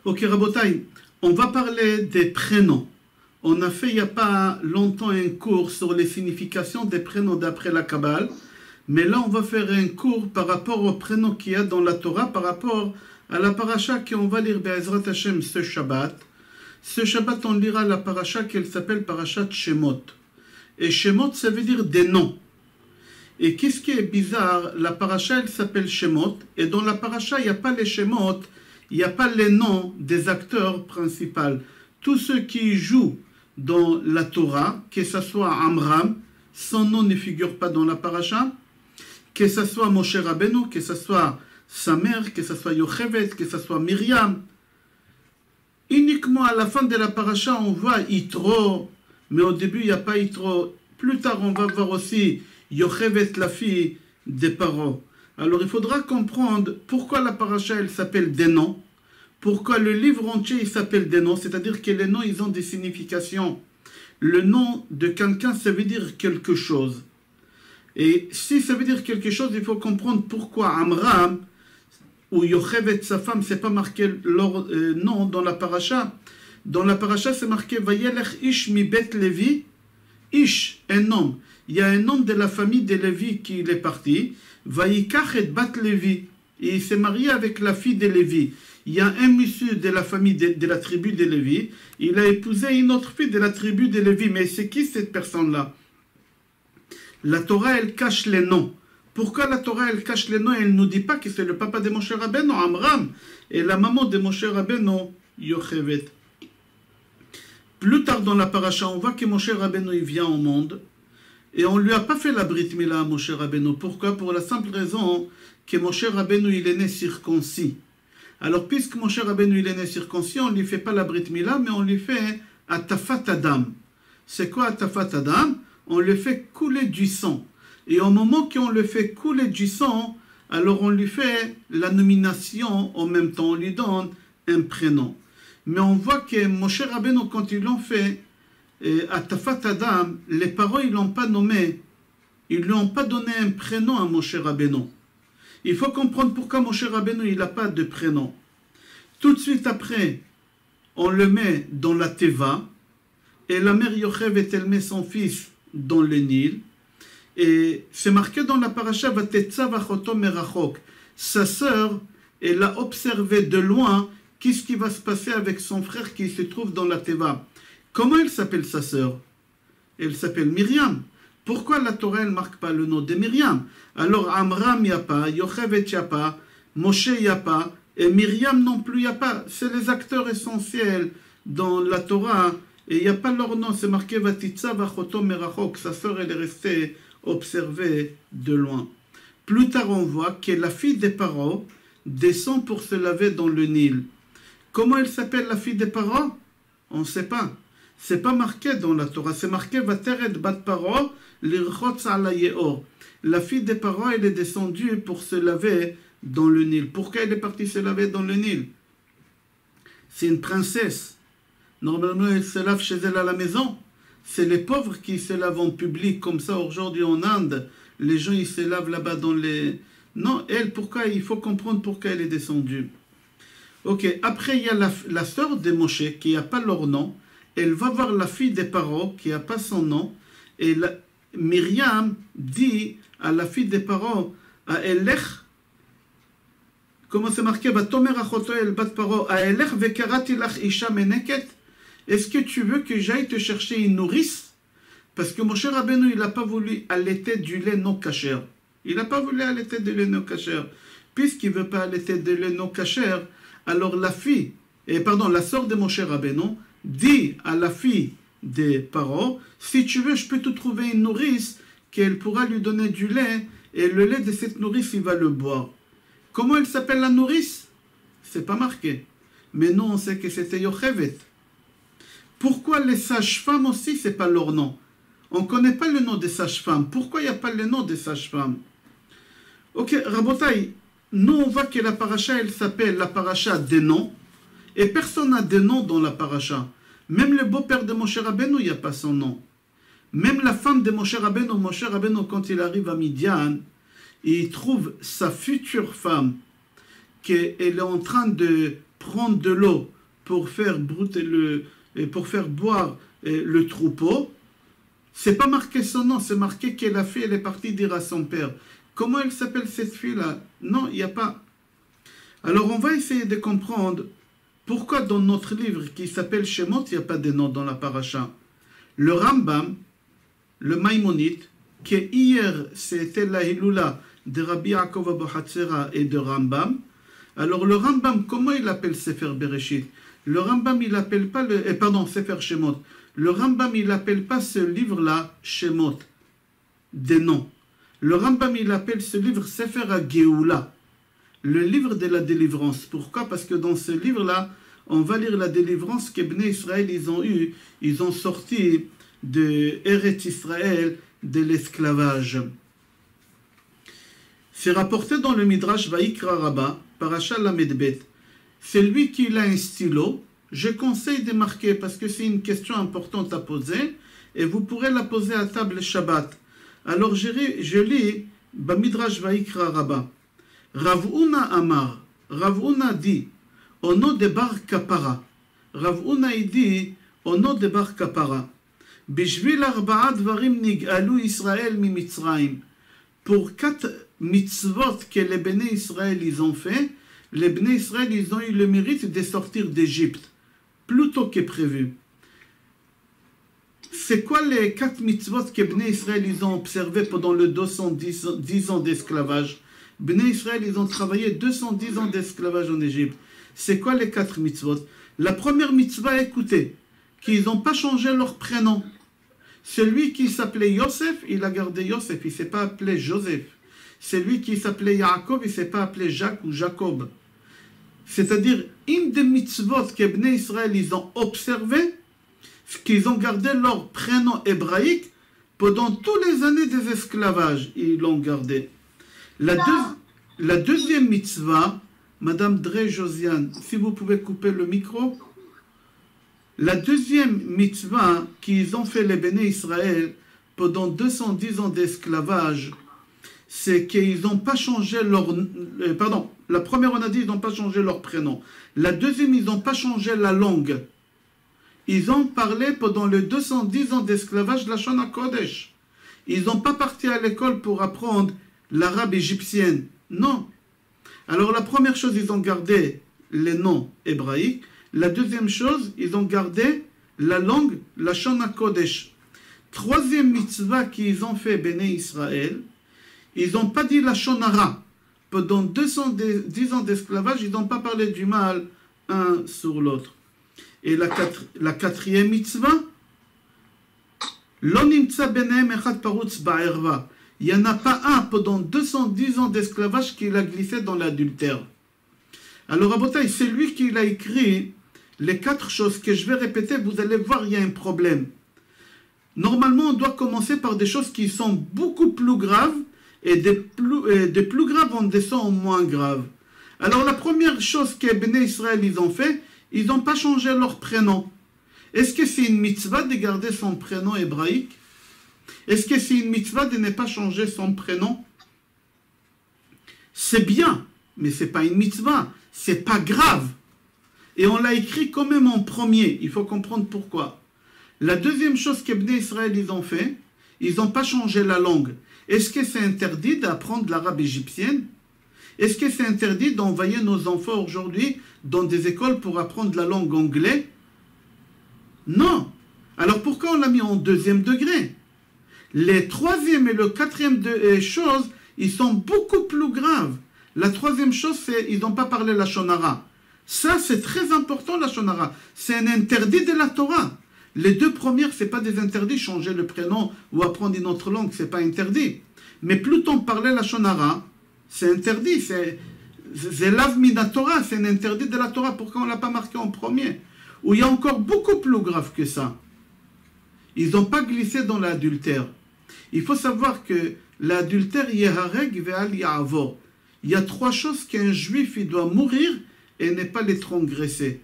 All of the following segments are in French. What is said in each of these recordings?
Ok, Rabotai, on va parler des prénoms. On a fait il n'y a pas longtemps un cours sur les significations des prénoms d'après la Kabbale. Mais là, on va faire un cours par rapport aux prénoms qu'il y a dans la Torah, par rapport à la paracha qu'on va lire Be'ezrat Hashem ce Shabbat. Ce Shabbat, on lira la paracha qui s'appelle Parashat Shemot. Et Shemot, ça veut dire des noms. Et qu'est-ce qui est bizarre, la paracha, elle s'appelle Shemot. Et dans la paracha, il n'y a pas les Shemot, il n'y a pas les noms des acteurs principaux. Tous ceux qui jouent dans la Torah, que ce soit Amram, son nom ne figure pas dans la paracha, que ce soit Moshe Rabbeinu, que ce soit sa mère, que ce soit Yochevet, que ce soit Myriam. Uniquement à la fin de la paracha, on voit Yitro, mais au début, il n'y a pas Yitro. Plus tard, on va voir aussi Yochevet, la fille des Paro. Alors, il faudra comprendre pourquoi la paracha, elle s'appelle des noms, pourquoi le livre entier, il s'appelle des noms, c'est-à-dire que les noms, ils ont des significations. Le nom de quelqu'un, ça veut dire quelque chose. Et si ça veut dire quelque chose, il faut comprendre pourquoi Amram ou Yochevet, sa femme, c'est pas marqué leur nom dans la paracha. Dans la paracha, c'est marqué Vayelech Ish mi Bet Levi. Ish, un homme. Il y a un homme de la famille de Lévi qui est parti. Vayikach et Bat Levi. Et il s'est marié avec la fille de Lévi. Il y a un monsieur de la famille de la tribu de Lévi. Il a épousé une autre fille de la tribu de Lévi. Mais c'est qui cette personne-là? La Torah, elle cache les noms. Pourquoi la Torah, elle cache les noms? Elle ne nous dit pas que c'est le papa de Moshe Rabbeinu, Amram, et la maman de Moshe Rabbeinu, Yochevet. Plus tard dans la paracha, on voit que Moshe Rabbeinu, il vient au monde, et on ne lui a pas fait la Brit Mila à Moshe Rabbeinu. Pourquoi? Pour la simple raison que Moshe Rabbeinu, il est né circoncis. Alors, puisque Moshe Rabbeinu, il est né circoncis, on ne lui fait pas la Brit Mila, mais on lui fait Atafat Adam. C'est quoi Atafat Adam? On le fait couler du sang. Et au moment qu'on le fait couler du sang, alors on lui fait la nomination en même temps, on lui donne un prénom. Mais on voit que Moshe Rabbeinu, quand ils l'ont fait, Atafat Adam, les parents, ils ne l'ont pas nommé, ils ne lui ont pas donné un prénom à Moshe Rabbeinu. Il faut comprendre pourquoi Moshe Rabbeinu, il n'a pas de prénom. Tout de suite après, on le met dans la Teva, et la mère Yochevet, elle met son fils dans le Nil, et c'est marqué dans la paracha Vatetzav achoto merachok. Sa sœur, elle a observé de loin qu'est-ce qui va se passer avec son frère qui se trouve dans la Teva. Comment elle s'appelle sa sœur? Elle s'appelle Myriam. Pourquoi la Torah ne marque pas le nom de Myriam? Alors Amram, il n'y a pas, Yochevet, il n'y a pas, Moshe, il n'y a pas, et Myriam non plus, il n'y a pas. C'est les acteurs essentiels dans la Torah. Et il n'y a pas leur nom, c'est marqué Vatitzav achoto merachok. Sa sœur, elle est restée observée de loin. Plus tard, on voit que la fille des Paro descend pour se laver dans le Nil. Comment elle s'appelle la fille des Paro? On ne sait pas. C'est pas marqué dans la Torah. C'est marqué Vateret bat Paro lirchotz ala yeor. La fille des Paro, elle est descendue pour se laver dans le Nil. Pourquoi elle est partie se laver dans le Nil? C'est une princesse. Normalement, elle se lave chez elle à la maison. C'est les pauvres qui se lavent en public, comme ça aujourd'hui en Inde. Les gens, ils se lavent là-bas dans les... Non, elle, pourquoi? Il faut comprendre pourquoi elle est descendue. Ok, après, il y a la sœur de Moshe, qui n'a pas leur nom. Elle va voir la fille des Paro, qui n'a pas son nom. Et Myriam dit à la fille des Paro, à Elech, comment c'est marqué? Est-ce que tu veux que j'aille te chercher une nourrice? Parce que Moshe Rabbeinu, il n'a pas voulu allaiter du lait non kasher. Il n'a pas voulu allaiter du lait non kasher. Puisqu'il ne veut pas allaiter du lait non kasher, alors la sœur de Moshe Rabbeinu dit à la fille des Paro, si tu veux, je peux te trouver une nourrice qu'elle pourra lui donner du lait, et le lait de cette nourrice, il va le boire. Comment elle s'appelle la nourrice? C'est pas marqué. Mais nous, on sait que c'était Yochevet. Pourquoi les sages-femmes aussi, c'est pas leur nom? On ne connaît pas le nom des sages-femmes. Pourquoi il n'y a pas le nom des sages-femmes? Ok, Rabotai, nous on voit que la paracha, elle s'appelle la paracha des noms, et personne n'a de nom dans la paracha. Même le beau-père de Moshe Rabbeinu, il n'y a pas son nom. Même la femme de Moshe Rabbeinu, quand il arrive à Midian, il trouve sa future femme, qu'elle est en train de prendre de l'eau pour faire pour faire boire le troupeau. C'est pas marqué son nom, c'est marqué qu'elle a fait, elle est partie dire à son père. Comment elle s'appelle cette fille-là? Non, il n'y a pas. Alors on va essayer de comprendre pourquoi dans notre livre qui s'appelle Shemot, il n'y a pas de nom dans la paracha. Le Rambam, le Maïmonide, qui hier c'était la Hilula de Rabbi Yaakov Abu Hatzera et de Rambam. Alors le Rambam, comment il appelle Sefer Bereshit? Le Rambam, il appelle pas Sefer Shemot. Le Rambam, il appelle pas ce livre-là Shemot, des noms. Le Rambam, il appelle ce livre Sefer HaGeoula, le livre de la délivrance. Pourquoi? Parce que dans ce livre-là, on va lire la délivrance que Bnei Israël, ils ont sorti de Eretz Israël, de l'esclavage. C'est rapporté dans le Midrash Vaikra Rabbah, Parasha Lamedbet. C'est lui qui a un stylo. Je conseille de marquer parce que c'est une question importante à poser et vous pourrez la poser à table Shabbat. Alors je lis Midrash Vaikra Rabbah. Rav Huna Amar, Rav Huna dit, au nom de Bar Kapara. Rav Huna dit, au nom de Bar Kapara. Bishvil arba'a dvarim nig'alu Israël mi Mitzrayim. Pour 4 mitzvot que les Béné Israël ils ont fait, les Béné Israël ils ont eu le mérite de sortir d'Égypte, plus tôt que prévu. C'est quoi les 4 mitzvot que Béné Israël ils ont observé pendant le 210 ans d'esclavage? Béné Israël ils ont travaillé 210 ans d'esclavage en Égypte. C'est quoi les 4 mitzvot? La première mitzvah, écoutez, qu'ils n'ont pas changé leur prénom. Celui qui s'appelait Yosef, il a gardé Yosef, il ne s'est pas appelé Joseph. Celui qui s'appelait Yaakov, il ne s'est pas appelé Jacques ou Jacob. C'est-à-dire, une des mitzvot que Bnei Israël ils ont observé, c'est qu'ils ont gardé leur prénom hébraïque pendant toutes les années des esclavages. Ils l'ont gardé. La deuxième mitzvah, Madame Drey Josiane, si vous pouvez couper le micro. La deuxième mitzvah qu'ils ont fait les Béné Israël pendant 210 ans d'esclavage, c'est qu'ils n'ont pas changé leur... Pardon, la première on a dit ils n'ont pas changé leur prénom. La deuxième, ils n'ont pas changé la langue. Ils ont parlé pendant les 210 ans d'esclavage de la Shana Kodesh. Ils n'ont pas parti à l'école pour apprendre l'arabe égyptienne. Non. Alors la première chose, ils ont gardé les noms hébraïques. La deuxième chose, ils ont gardé la langue, la Shana Kodesh. Troisième mitzvah qu'ils ont fait Béné Israël, ils n'ont pas dit la Shonara. Pendant 210 ans d'esclavage, ils n'ont pas parlé du mal un sur l'autre. Et la quatrième mitzvah, Lo nimtza benehem echad parutz ba'erva. Il n'y en a pas un pendant 210 ans d'esclavage qui a glissé dans l'adultère. Alors, Rabotai, c'est lui qui a écrit les 4 choses que je vais répéter. Vous allez voir, il y a un problème. Normalement, on doit commencer par des choses qui sont beaucoup plus graves et des plus graves, on descend en moins graves. Alors, la première chose que Béné Israël ils ont fait, ils n'ont pas changé leur prénom. Est-ce que c'est une mitzvah de garder son prénom hébraïque? Est-ce que c'est une mitzvah de ne pas changer son prénom? C'est bien, mais ce n'est pas une mitzvah. C'est pas grave. Et on l'a écrit quand même en premier. Il faut comprendre pourquoi. La deuxième chose que Bnei Israël ils ont fait, ils n'ont pas changé la langue. Est-ce que c'est interdit d'apprendre l'arabe égyptienne? Est-ce que c'est interdit d'envoyer nos enfants aujourd'hui dans des écoles pour apprendre la langue anglaise? Non. Alors pourquoi on l'a mis en deuxième degré? Les troisième et le quatrième choses, ils sont beaucoup plus graves. La troisième chose, c'est ils n'ont pas parlé la Shonara. Ça, c'est très important, la Shonara. C'est un interdit de la Torah. Les 2 premières, ce n'est pas des interdits, changer le prénom ou apprendre une autre langue, ce n'est pas interdit. Mais plutôt parler la Shonara, c'est interdit. C'est l'av mina Torah, c'est un interdit de la Torah. Pourquoi on ne l'a pas marqué en premier? Ou il y a encore beaucoup plus grave que ça. Ils n'ont pas glissé dans l'adultère. Il faut savoir que l'adultère, yehareg ve'al ya'avor. Il y a 3 choses qu'un juif il doit mourir et ne pas les transgresser.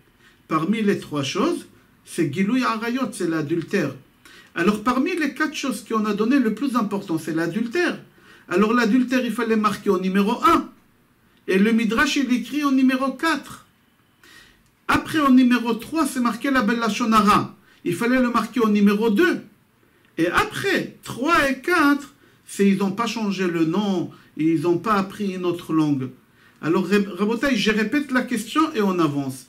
Parmi les 3 choses, c'est Gilui Arayot, c'est l'adultère. Alors parmi les 4 choses qu'on a donné, le plus important, c'est l'adultère. Alors l'adultère, il fallait marquer au numéro 1. Et le Midrash, il écrit au numéro 4. Après, au numéro 3, c'est marqué la Bella Shonara. Il fallait le marquer au numéro 2. Et après, 3 et 4, ils n'ont pas changé le nom, ils n'ont pas appris une autre langue. Alors, Rabotai, je répète la question et on avance.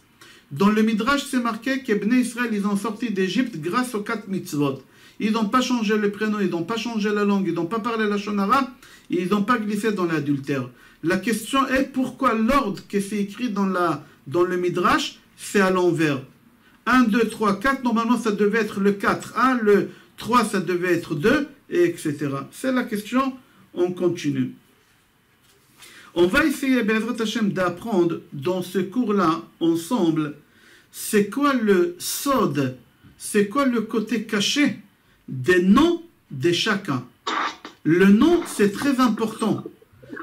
Dans le Midrash, c'est marqué que Bnei Israël, ils ont sorti d'Égypte grâce aux 4 mitzvot. Ils n'ont pas changé le prénom, ils n'ont pas changé la langue, ils n'ont pas parlé la Shonara, et ils n'ont pas glissé dans l'adultère. La question est pourquoi l'ordre que c'est écrit dans le Midrash, c'est à l'envers. 1, 2, 3, 4, normalement ça devait être le 4. 1, le 3, ça devait être 2, et etc. C'est la question, on continue. On va essayer, Be'ezrat Hashem, d'apprendre dans ce cours-là, ensemble, c'est quoi le sod, c'est quoi le côté caché des noms de chacun. Le nom, c'est très important.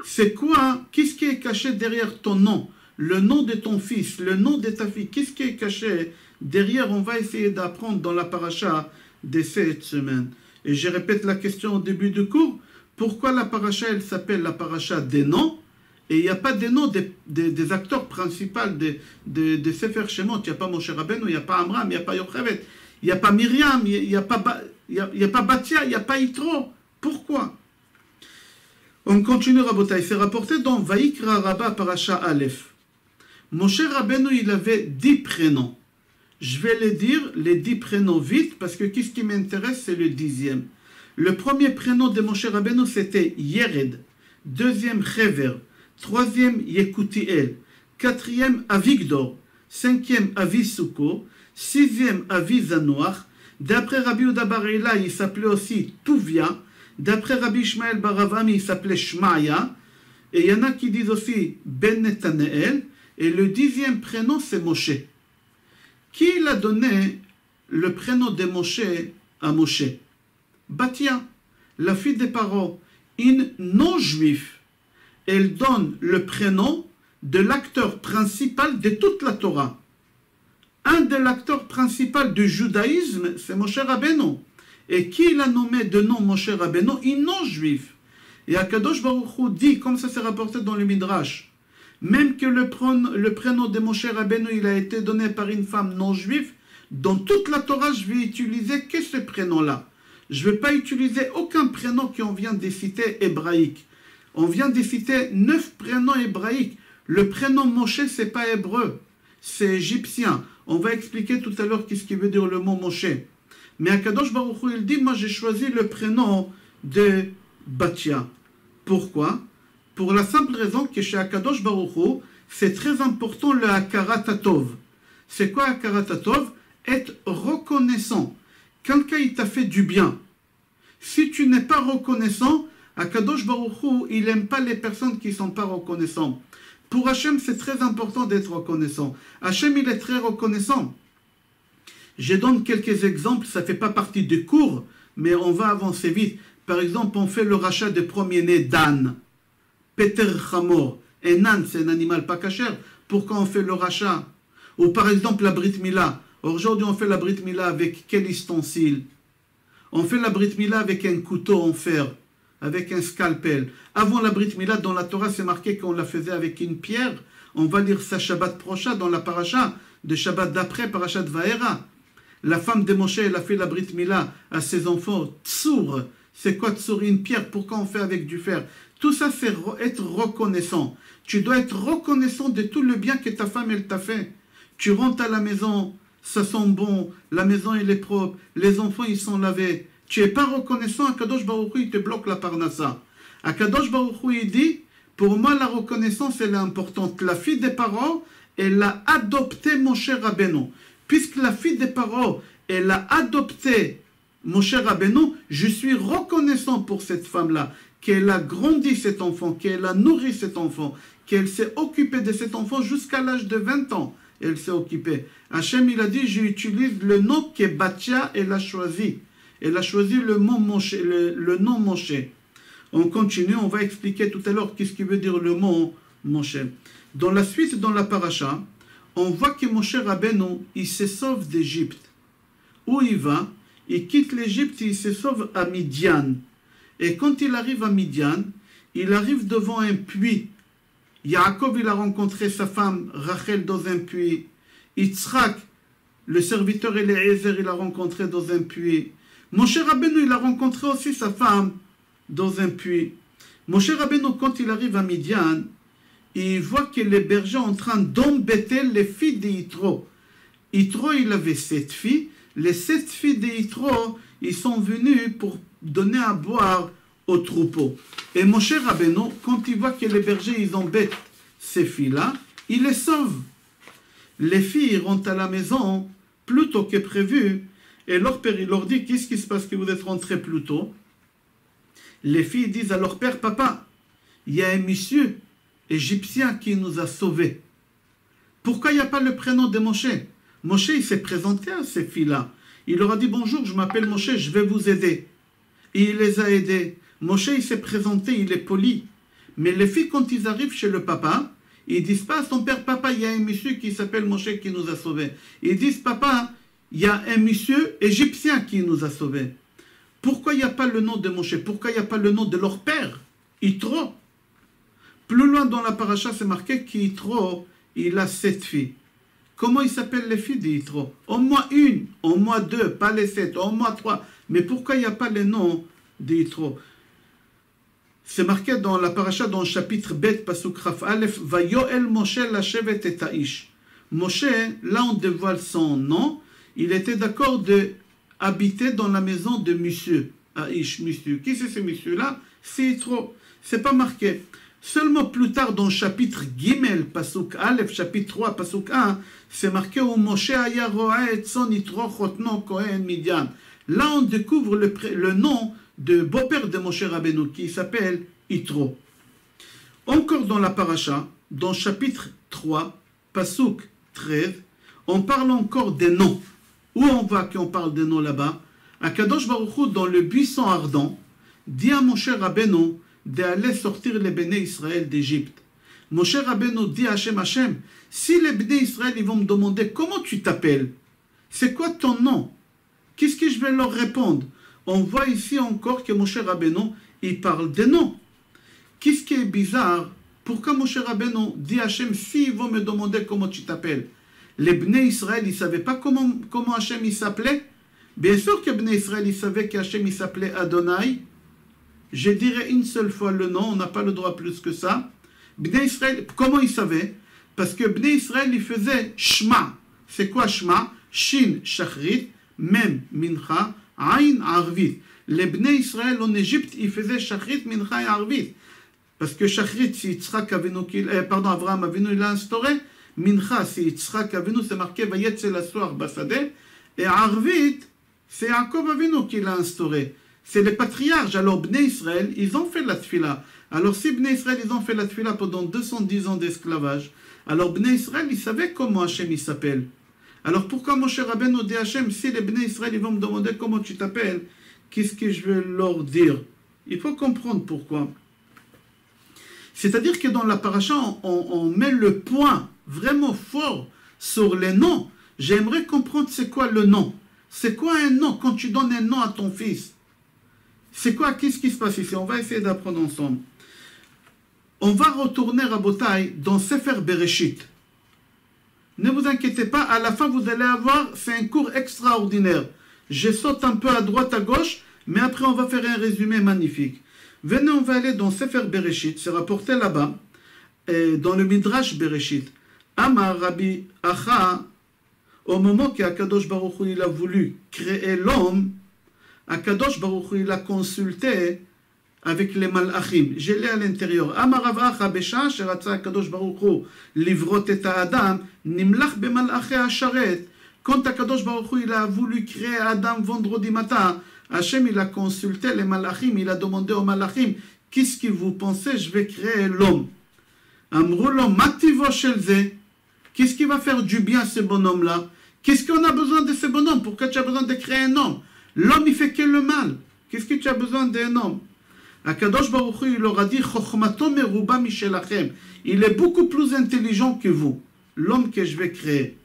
C'est quoi, qu'est-ce qui est caché derrière ton nom? Le nom de ton fils, le nom de ta fille, qu'est-ce qui est caché derrière? On va essayer d'apprendre dans la paracha de cette semaine. Et je répète la question au début du cours. Pourquoi la paracha, elle s'appelle la paracha des noms? Et il n'y a pas des noms des acteurs principaux de Sefer Shemot. Il n'y a pas Moshe Rabbeinu, il n'y a pas Amram, il n'y a pas Yocheved, il n'y a pas Myriam, il n'y a pas Batia, il n'y a pas Yitro. Pourquoi? On continue, Rabotai. C'est rapporté dans Vaikra Rabba Parasha Aleph. Moshe Rabbeinu, il avait 10 prénoms. Je vais les dire, les 10 prénoms vite, parce que qu'est-ce qui m'intéresse, c'est le 10e. Le premier prénom de Moshe Rabbeinu, c'était Yered. Deuxième, Chever. Troisième, Yekutiel. Quatrième, Avigdor. Cinquième, Avisuko. Sixième, Avizanoach. D'après Rabbi Yehuda bar Ela, il s'appelait aussi Tuvia. D'après Rabbi Ishmael bar Avami, il s'appelait Shmaya. Et il y en a qui disent aussi Ben Netaneel. Et le 10e prénom, c'est Moshe. Qui il a donné le prénom de Moshe à Moshe? Batia, la fille des Paro, une non-juif. Elle donne le prénom de l'acteur principal de toute la Torah. Un de l'acteurs principaux du judaïsme, c'est Moshe Rabbeinu. Et qui il a nommé de nom Moshe Rabbeinu? Une non-juif. Et Akadosh Baruch Hu dit, comme ça s'est rapporté dans le Midrash, même que le prénom de Moshe Rabbeinu, il a été donné par une femme non-juive, dans toute la Torah, je vais utiliser que ce prénom-là. Je ne vais pas utiliser aucun prénom qu'on vient de citer hébraïque. On vient de citer 9 prénoms hébraïques. Le prénom Moshe, ce n'est pas hébreu, c'est égyptien. On va expliquer tout à l'heure qu'est-ce qui veut dire le mot Moshe. Mais Akadosh Baruch Hu, il dit, moi j'ai choisi le prénom de Batia. Pourquoi? Pour la simple raison que chez Akadosh Baruch Hu, c'est très important le Hakarat Hatov. C'est quoi Hakarat Hatov? Être reconnaissant. Quelqu'un il t'a fait du bien. Si tu n'es pas reconnaissant, Akadosh Baruch Hu, il n'aime pas les personnes qui ne sont pas reconnaissantes. Pour Hachem, c'est très important d'être reconnaissant. Hachem, il est très reconnaissant. Je donne quelques exemples, ça ne fait pas partie du cours, mais on va avancer vite. Par exemple, on fait le rachat des premiers-nés d'âne. Peter Chamor. Un âne, c'est un animal pas cachère. Pourquoi on fait le rachat? Ou par exemple, la Brit Mila. Aujourd'hui, on fait la Brit Mila avec quel ustensile? On fait la Brit Mila avec un couteau en fer, avec un scalpel. Avant la Brit Mila, dans la Torah, c'est marqué qu'on la faisait avec une pierre. On va lire ça Shabbat prochain dans la paracha de Shabbat d'après, paracha de Vaera. La femme de Moshe, elle a fait la Brit Mila à ses enfants. Tsour, c'est quoi Tsour? Une pierre, pourquoi on fait avec du fer? Tout ça, c'est être reconnaissant. Tu dois être reconnaissant de tout le bien que ta femme, elle t'a fait. Tu rentres à la maison, ça sent bon, la maison, elle est propre, les enfants, ils sont lavés. Tu n'es pas reconnaissant, Akadosh Baruch Hu, il te bloque la parnassa. Akadosh Baruch Hu, il dit, pour moi, la reconnaissance, elle est importante. La fille des parents, elle a adopté Moshe Rabbeinu. Puisque la fille des parents, elle a adopté Moshe Rabbeinu, je suis reconnaissant pour cette femme-là, qu'elle a grandi cet enfant, qu'elle a nourri cet enfant, qu'elle s'est occupée de cet enfant jusqu'à l'âge de 20 ans. Elle s'est occupée. Hachem, il a dit, j'utilise le nom que Batia, elle a choisi. Elle a choisi le nom Moshe. On continue, on va expliquer tout à l'heure qu'est-ce qui veut dire le mot Moshe. Dans la suite, dans la paracha, on voit que Moshe Rabbeinu, il se sauve d'Égypte. Où il va? Il quitte l'Égypte, il se sauve à Midian. Et quand il arrive à Midian, il arrive devant un puits. Yaakov, il a rencontré sa femme Rachel dans un puits. Yitzhak, le serviteur Eliezer, il a rencontré dans un puits. Moshe Rabbeinu, il a rencontré aussi sa femme dans un puits. Moshe Rabbeinu, quand il arrive à Midian, il voit que les bergers sont en train d'embêter les filles d'Yitro. Yitro, il avait 7 filles. Les 7 filles d'Yitro, ils sont venus pour donner à boire au troupeau. Et Moshe Rabbeinu, quand il voit que les bergers, ils embêtent ces filles-là, il les sauve. Les filles rentrent à la maison plus tôt que prévu. Et leur père, il leur dit, qu'est-ce qui se passe que vous êtes rentrés plus tôt? Les filles disent à leur père, papa, il y a un monsieur égyptien qui nous a sauvés. Pourquoi il n'y a pas le prénom de Moshe? Moshe, il s'est présenté à ces filles-là. Il leur a dit, bonjour, je m'appelle Moshe, je vais vous aider. Et il les a aidés. Moshe, il s'est présenté, il est poli. Mais les filles, quand ils arrivent chez le papa, ils disent pas à son père, papa, il y a un monsieur qui s'appelle Moshe qui nous a sauvés. Ils disent, papa, il y a un monsieur égyptien qui nous a sauvés. Pourquoi il n'y a pas le nom de Moshe? Pourquoi il n'y a pas le nom de leur père, Yitro? Plus loin dans la paracha, c'est marqué qu'Yitro, il a 7 filles. Comment ils s'appellent les filles d'Yitro? Au moins une, au moins 2, pas les 7, au moins 3. Mais pourquoi il n'y a pas les noms d'Yitro? C'est marqué dans la paracha, dans le chapitre Bet, Pasuk Raf Aleph, Vayoel Moshe Lashevet et Ta'ish. Moshe, là on dévoile son nom, il était d'accord de habiter dans la maison de monsieur, Aish, monsieur. Qui c'est ce monsieur-là? C'est Yitro. C'est pas marqué. Seulement plus tard dans le chapitre Gimel, Pasuk Aleph, chapitre 3, Pasuk 1, c'est marqué où Moshe aya roa et son Yitro chotno Kohen Midian. Là on découvre le nom de beau-père de Moshe Rabbeinu qui s'appelle Yitro. Encore dans la paracha, dans le chapitre 3, Pasuk 13, on parle encore des noms. Où on voit qu'on parle des noms là-bas? Akadosh Baruch Hu, dans le buisson ardent, dit à Moshe Rabbeinu d'aller sortir les béné Israël d'Égypte. Moshe Rabbeinu dit à Hashem, si les béné Israël ils vont me demander comment tu t'appelles, c'est quoi ton nom? Qu'est-ce que je vais leur répondre? On voit ici encore que Moshe Rabbeinu, il parle des noms. Qu'est-ce qui est bizarre? Pourquoi Moshe Rabbeinu dit à Hashem, si ils vont me demander comment tu t'appelles? Les Bnei Israël, ils ne savaient pas comment Hashem il s'appelait? Bien sûr que Bnei Israël, ils savaient qu'Hashem il s'appelait Adonai. Je dirais une seule fois le nom, on n'a pas le droit plus que ça. Bnei Israël, comment ils savaient? Parce que Bnei Israël, ils faisaient Shema. C'est quoi Shema? Shin, Shachrit, Mem, Mincha, Ain, Arvit. Les Bnei Israël en Égypte, ils faisaient Shachrit, Mincha et Arvit. Parce que Shachrit, c'est Yitzhak Avinu, Abraham Avinu, il l'a instauré. Mincha, c'est Yitzhak Avinu, c'est marqué Vayetze la soir Basadeh. Et Arvit, c'est Yaakov Avinu qui l'a instauré. C'est les patriarches. Alors, Bnei Israël, ils ont fait la tfila. Alors, si Bnei Israël, ils ont fait la tfila pendant 210 ans d'esclavage, alors Bnei Israël, ils savaient comment Hachem il s'appelle. Alors, pourquoi Moshe Rabbeinu dit Hachem, si les Bnei Israël, ils vont me demander comment tu t'appelles, qu'est-ce que je vais leur dire? Il faut comprendre pourquoi. C'est-à-dire que dans la paracha, on met le point vraiment fort sur les noms. J'aimerais comprendre c'est quoi le nom. C'est quoi un nom quand tu donnes un nom à ton fils? C'est quoi? Qu'est-ce qui se passe ici? On va essayer d'apprendre ensemble. On va retourner à Botaï dans Sefer Bereshit. Ne vous inquiétez pas, à la fin vous allez avoir, c'est un cours extraordinaire. Je saute un peu à droite, à gauche, mais après on va faire un résumé magnifique. Venez, on va aller dans Sefer Bereshit, c'est rapporté là-bas, dans le Midrash Bereshit. Amar Rabbi Acha, au moment qu'Akadosh Baruch Hu il a voulu créer l'homme, Akadosh Baruch Hu il a consulté avec les malachim. Je l'ai à l'intérieur. Amar Rav Acha Besha, Sheratza Akadosh Baruch Hu livrot et Adam, nimlach bemalaché Hasharet. Quand Akadosh Baruch Hu il a voulu créer Adam vendredi matin, Hachem il a consulté les malachim, il a demandé aux malachim, qu'est-ce que vous pensez, je vais créer l'homme. Amroulo mativo shelze. Qu'est-ce qui va faire du bien à ce bonhomme-là? Qu'est-ce qu'on a besoin de ce bonhomme? Pourquoi tu as besoin de créer un homme? L'homme, il fait que le mal. Qu'est-ce que tu as besoin d'un homme? Akadosh Baruch Hu, il leur a dit, Chochmato meruba mishelachem. Il est beaucoup plus intelligent que vous, l'homme que je vais créer.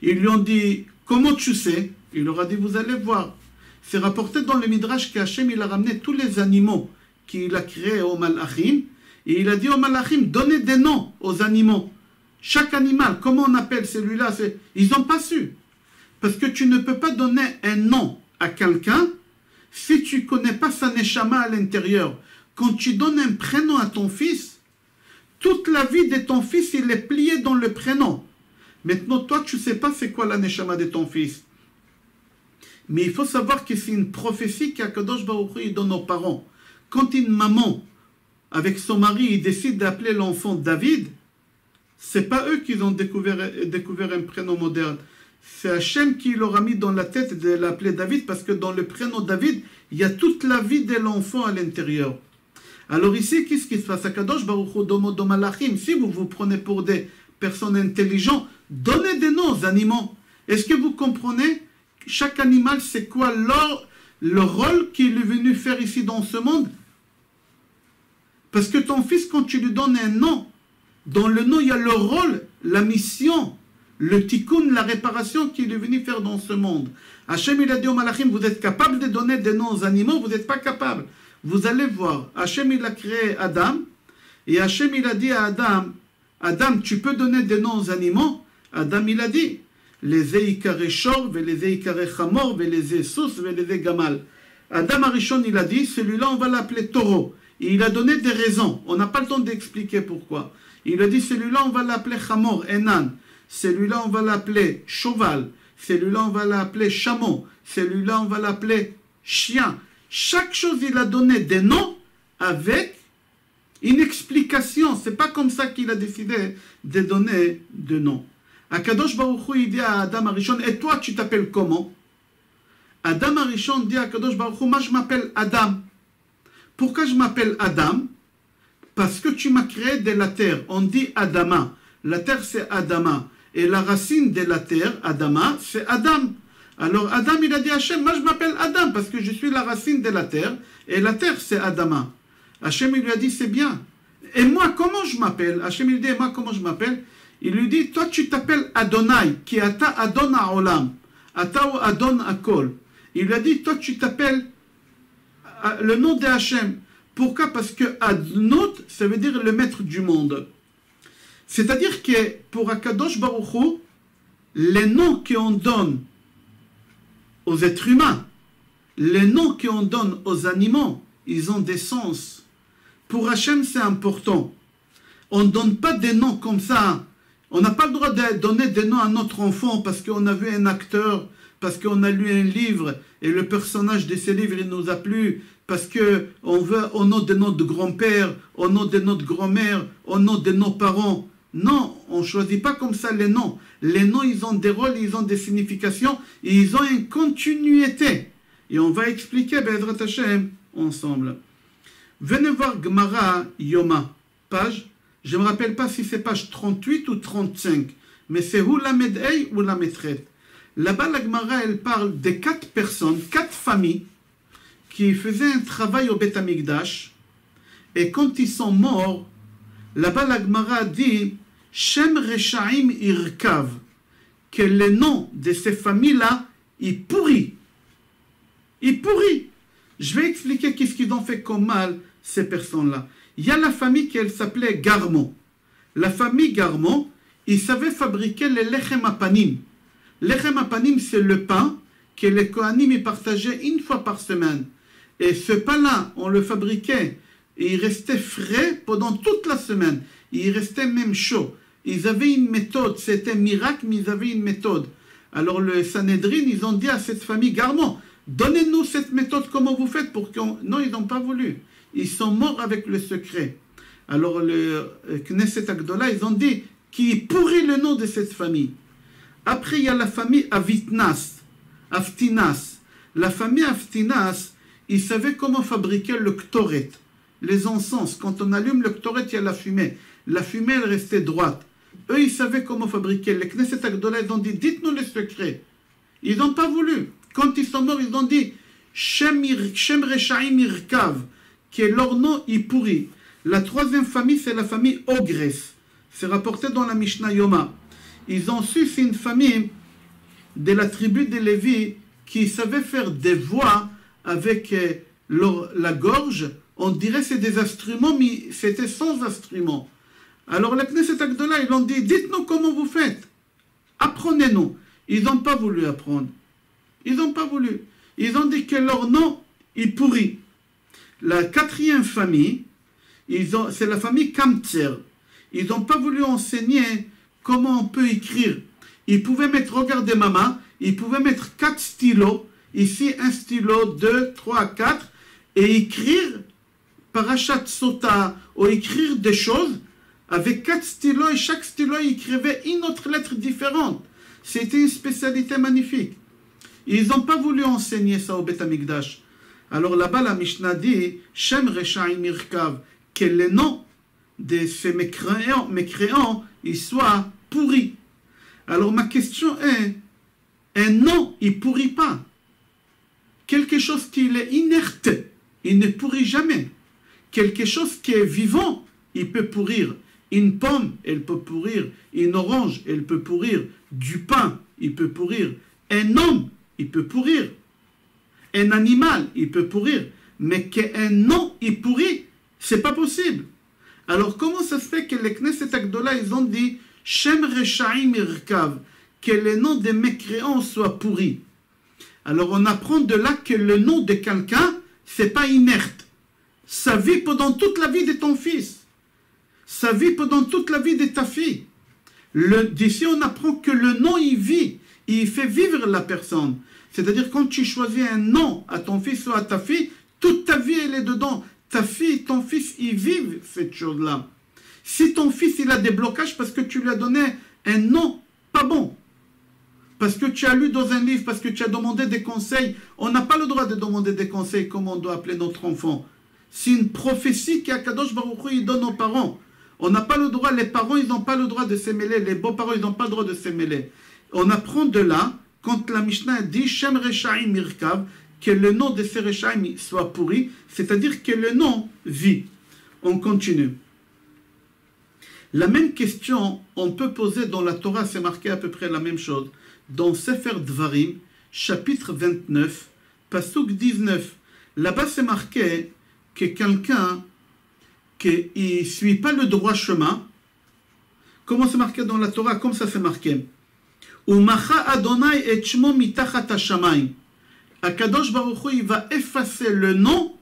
Ils lui ont dit, comment tu sais? Il leur a dit, vous allez voir. C'est rapporté dans le Midrash qu'Hachem, il a ramené tous les animaux qu'il a créés aux malachim. Et il a dit aux malachim, donnez des noms aux animaux. Chaque animal, comment on appelle celui-là? Ils n'ont pas su. Parce que tu ne peux pas donner un nom à quelqu'un si tu ne connais pas sa neshama à l'intérieur. Quand tu donnes un prénom à ton fils, toute la vie de ton fils, il est plié dans le prénom. Maintenant, toi, tu ne sais pas c'est quoi la neshama de ton fils. Mais il faut savoir que c'est une prophétie qu'Akadosh Baruch Hu il donne aux parents. Quand une maman, avec son mari, il décide d'appeler l'enfant David, ce n'est pas eux qui ont découvert un prénom moderne. C'est Hachem qui leur a mis dans la tête de l'appeler David, parce que dans le prénom David, il y a toute la vie de l'enfant à l'intérieur. Alors ici, qu'est-ce qui se passe? Akadosh Baruch Hu domo do malachim. Si vous vous prenez pour des personnes intelligentes, donnez des noms aux animaux. Est-ce que vous comprenez? Chaque animal, c'est quoi le rôle qu'il est venu faire ici dans ce monde? Parce que ton fils, quand tu lui donnes un nom, dans le nom, il y a le rôle, la mission, le tikkun, la réparation qu'il est venu faire dans ce monde. Hachem, il a dit au Malachim, vous êtes capable de donner des noms aux animaux, vous n'êtes pas capable. Vous allez voir, Hachem, il a créé Adam, et Hachem, il a dit à Adam, Adam, tu peux donner des noms aux animaux? Adam, il a dit, les Eikare Shor, les Eikare Chamor, les Sous, les Gamal. Adam Arishon, il a dit, celui-là, on va l'appeler taureau. Et il a donné des raisons. On n'a pas le temps d'expliquer pourquoi. Il a dit, celui-là, on va l'appeler Chamor, Enan. Celui-là, on va l'appeler cheval. Celui-là, on va l'appeler chameau. Celui-là, on va l'appeler chien. Chaque chose, il a donné des noms avec une explication. Ce n'est pas comme ça qu'il a décidé de donner des noms. Akadosh Baruch Hu, il dit à Adam Arishon, et toi, tu t'appelles comment? Adam Arishon dit à Akadosh Baruch Hu, moi, je m'appelle Adam. Pourquoi je m'appelle Adam? Parce que tu m'as créé de la terre. On dit Adama. La terre, c'est Adama. Et la racine de la terre, Adama, c'est Adam. Alors Adam, il a dit à Hachem, moi je m'appelle Adam parce que je suis la racine de la terre. Et la terre, c'est Adama. Hachem, il lui a dit, c'est bien. Et moi, comment je m'appelle? Hachem, il dit, et moi, comment je m'appelle? Il lui dit, toi, tu t'appelles Adonai, qui ata Adon Haolam. Ata ou Adon Akol. Il lui a dit, toi, tu t'appelles le nom de Hachem. Pourquoi? Parce que Adnot, ça veut dire le maître du monde. C'est-à-dire que pour Akadosh Baruch Hu, les noms qu'on donne aux êtres humains, les noms qu'on donne aux animaux, ils ont des sens. Pour Hachem, c'est important. On ne donne pas des noms comme ça. On n'a pas le droit de donner des noms à notre enfant parce qu'on a vu un acteur, parce qu'on a lu un livre et le personnage de ce livre il nous a plu, parce qu'on veut au nom de notre grand-père, au nom de notre grand-mère, au nom de nos parents. Non, on ne choisit pas comme ça les noms. Les noms, ils ont des rôles, ils ont des significations, et ils ont une continuité. Et on va expliquer, Be'ezrat Hashem, ensemble. Venez voir Gemara Yoma, page, je ne me rappelle pas si c'est page 38 ou 35, mais c'est ou la Med'ei ou la Metret. Là-bas, la Gemara, elle parle de 4 personnes, 4 familles, qui faisaient un travail au Beth Amikdash, et quand ils sont morts, là-bas, la Gemara dit Shem Reshaim Irkav, que le nom de ces familles-là, il pourrit. Il pourrit. Je vais expliquer qu'est-ce qu'ils ont fait comme mal, ces personnes-là. Il y a la famille qui s'appelait Garmon. La famille Garmon, ils savaient fabriquer les lechem apanim. Lechem apanim, c'est le pain que les Kohanim y partageaient une fois par semaine. Et ce pain-là, on le fabriquait et il restait frais pendant toute la semaine. Il restait même chaud. Ils avaient une méthode, c'était un miracle, mais ils avaient une méthode. Alors le Sanhedrin, ils ont dit à cette famille, Garmon, donnez-nous cette méthode, comment vous faites pour qu'on... Non, ils n'ont pas voulu. Ils sont morts avec le secret. Alors le Knesset Agdola, ils ont dit, qui pourrit le nom de cette famille. Après, il y a la famille Avitnas, Aftinas. La famille Aftinas, ils savaient comment fabriquer le ktoret, les encens. Quand on allume le ktoret, il y a la fumée. La fumée, elle restait droite. Eux, ils savaient comment fabriquer. Les Knesset Agdola, ils ont dit, dites-nous le secret. Ils n'ont pas voulu. Quand ils sont morts, ils ont dit, Shem Reshaim Irkav, qui est leur nom, il pourrit. La troisième famille, c'est la famille Ogres. C'est rapporté dans la Mishnah Yoma. Ils ont su, c'est une famille de la tribu des Lévi qui savait faire des voix avec la gorge. On dirait que c'est des instruments, mais c'était sans instruments. Alors la Knesset Agdola, ils ont dit, dites-nous comment vous faites. Apprenez-nous. Ils n'ont pas voulu apprendre. Ils n'ont pas voulu. Ils ont dit que leur nom est pourri. La quatrième famille, c'est la famille Kamtser. Ils n'ont pas voulu enseigner comment on peut écrire. Ils pouvaient mettre, regardez maman, ils pouvaient mettre 4 stylos. Ici, un stylo, 2, 3, 4. Et écrire Parashat Sota, ou écrire des choses avec 4 stylos. Et chaque stylo écrivait une autre lettre différente. C'était une spécialité magnifique. Ils n'ont pas voulu enseigner ça au Beth Amikdash. Alors là-bas, la Mishnah dit Shem Reshaim Irkav, que les noms de ces mécréants, ils soient pourris. Alors ma question est, un nom, il ne pourrit pas. Quelque chose qui est inerte, il ne pourrit jamais. Quelque chose qui est vivant, il peut pourrir. Une pomme, elle peut pourrir. Une orange, elle peut pourrir. Du pain, il peut pourrir. Un homme, il peut pourrir. Un animal, il peut pourrir. Mais qu'un nom, il pourrit, c'est pas possible. Alors comment ça se fait que les Knesset Agdola, ils ont dit Shem Reshaim Irkav, que les noms des mécréants soient pourris. Alors on apprend de là que le nom de quelqu'un, c'est pas inerte. Ça vit pendant toute la vie de ton fils. Ça vit pendant toute la vie de ta fille. D'ici on apprend que le nom, il vit. Il fait vivre la personne. C'est-à-dire quand tu choisis un nom à ton fils ou à ta fille, toute ta vie elle est dedans. Ta fille, ton fils, ils vivent cette chose-là. Si ton fils il a des blocages parce que tu lui as donné un nom pas bon, parce que tu as lu dans un livre, parce que tu as demandé des conseils, on n'a pas le droit de demander des conseils comme on doit appeler notre enfant. C'est une prophétie qu'Akadosh Baruch Hu il donne aux parents. On n'a pas le droit, les parents ils n'ont pas le droit de se mêler, les beaux-parents ils n'ont pas le droit de se mêler. On apprend de là, quand la Mishnah dit Shem Reshaim Mirkav, que le nom de ces Reshaim soit pourri, c'est-à-dire que le nom vit. On continue. La même question, on peut poser dans la Torah, c'est marqué à peu près la même chose. Dans Sefer Dvarim, chapitre 29, Pasuk 19. Là-bas, c'est marqué que quelqu'un qui ne suit pas le droit chemin, comment c'est marqué dans la Torah, comme ça c'est marqué. Umacha Adonai et shmo mitachat hashamayim. Akadosh Baruch Hu, il va effacer le nom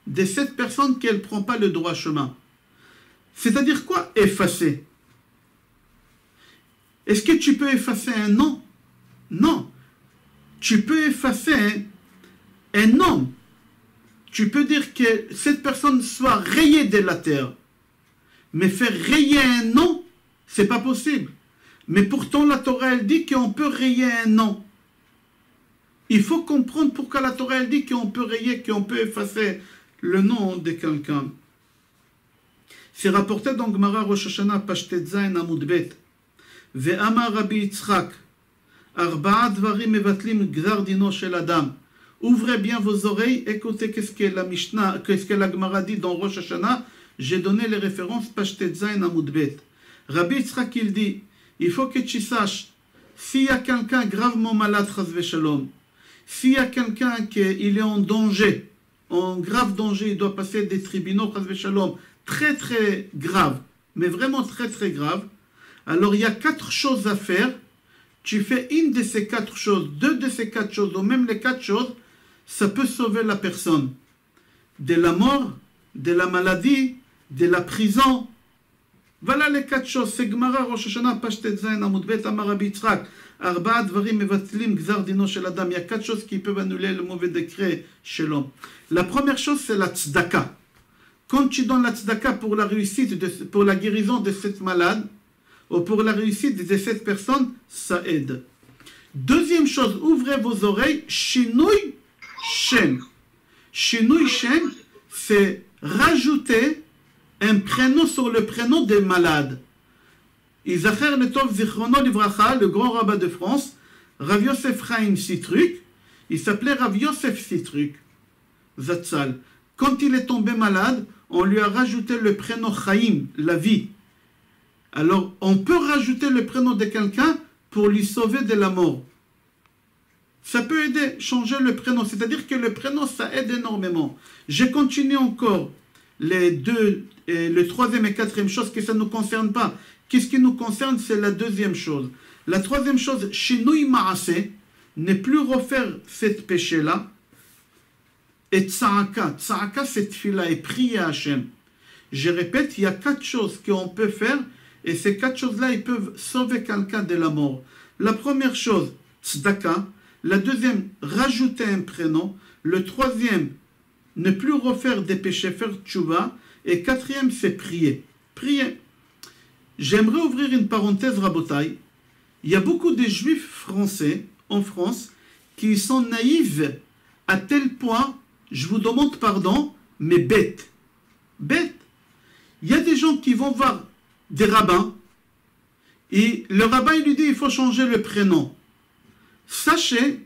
de cette personne qui ne prend pas le droit chemin. C'est-à-dire quoi, effacer? Est-ce que tu peux effacer un nom? Non. Tu peux effacer un nom. Tu peux dire que cette personne soit rayée de la terre. Mais faire rayer un nom, c'est pas possible. Mais pourtant, la Torah, elle dit qu'on peut rayer un nom. Il faut comprendre pourquoi la Torah, elle dit qu'on peut rayer, qu'on peut effacer le nom de quelqu'un. C'est rapporté dans Gemara Rosh Hashanah, Pashtet Zayin Amud Bet. Ve'amar Rabbi Yitzchak, Arba'a dvarim mevatlim gzar dino shel adam. Ouvrez bien vos oreilles, écoutez qu'est-ce que la Mishnah, qu'est-ce que la Gemara dit dans Rosh Hashanah. J'ai donné les références Pashtet Zayin Amud Bet. Rabbi Yitzchak, il dit, il faut que tu saches, s'il y a quelqu'un gravement malade, chas v'shalom, s'il y a quelqu'un qui est en danger, en grave danger, il doit passer des tribunaux, chas v'shalom, très très grave, mais vraiment très très grave, alors il y a 4 choses à faire. Tu fais une de ces 4 choses, 2 de ces 4 choses, ou même les 4 choses, ça peut sauver la personne de la mort, de la maladie, de la prison. Voilà les 4 choses. C'est Gemara Rosh Hashanah Pashtet Zayin Amud Bet Amar Rabbi Yitzchak. Arba'a dvarim mevatlim gzar dino shel adam. Il y a 4 choses qui peuvent annuler le mauvais décret chez l'homme. La première chose, c'est la tzedaka. Quand tu donnes la tzedaka pour la réussite, pour la guérison de cette malade, ou pour la réussite de cette personne, ça aide. Deuxième chose, ouvrez vos oreilles. Shinui Shem. Shinui Shem, c'est rajouter un prénom sur le prénom des malades. Izacher Letov Zichrono Livracha, le grand rabbin de France, Rav Yosef Chaim Sitruk, il s'appelait Rav Yosef Sitruk, Zatzal. Quand il est tombé malade, on lui a rajouté le prénom Chaim, la vie. Alors, on peut rajouter le prénom de quelqu'un pour lui sauver de la mort. Ça peut aider, changer le prénom. C'est-à-dire que le prénom, ça aide énormément. Je continue encore. le troisième et quatrième chose que ça ne nous concerne pas. Qu'est-ce qui nous concerne? C'est la deuxième chose. La troisième chose, Shinui Maase, ne plus refaire cette péché-là. Et Tza'aka. Tza'aka, c'est Tfila et prier à Hachem. Je répète, il y a 4 choses qu'on peut faire et ces 4 choses-là, ils peuvent sauver quelqu'un de la mort. La première chose, Tzedaka. La deuxième, rajouter un prénom. Le troisième, ne plus refaire des péchés, faire tchouva. Et quatrième, c'est prier. Prier. J'aimerais ouvrir une parenthèse, Rabotai. Il y a beaucoup de juifs français en France qui sont naïfs à tel point, je vous demande pardon, mais bêtes. Bêtes. Il y a des gens qui vont voir des rabbins et le rabbin il lui dit il faut changer le prénom. Sachez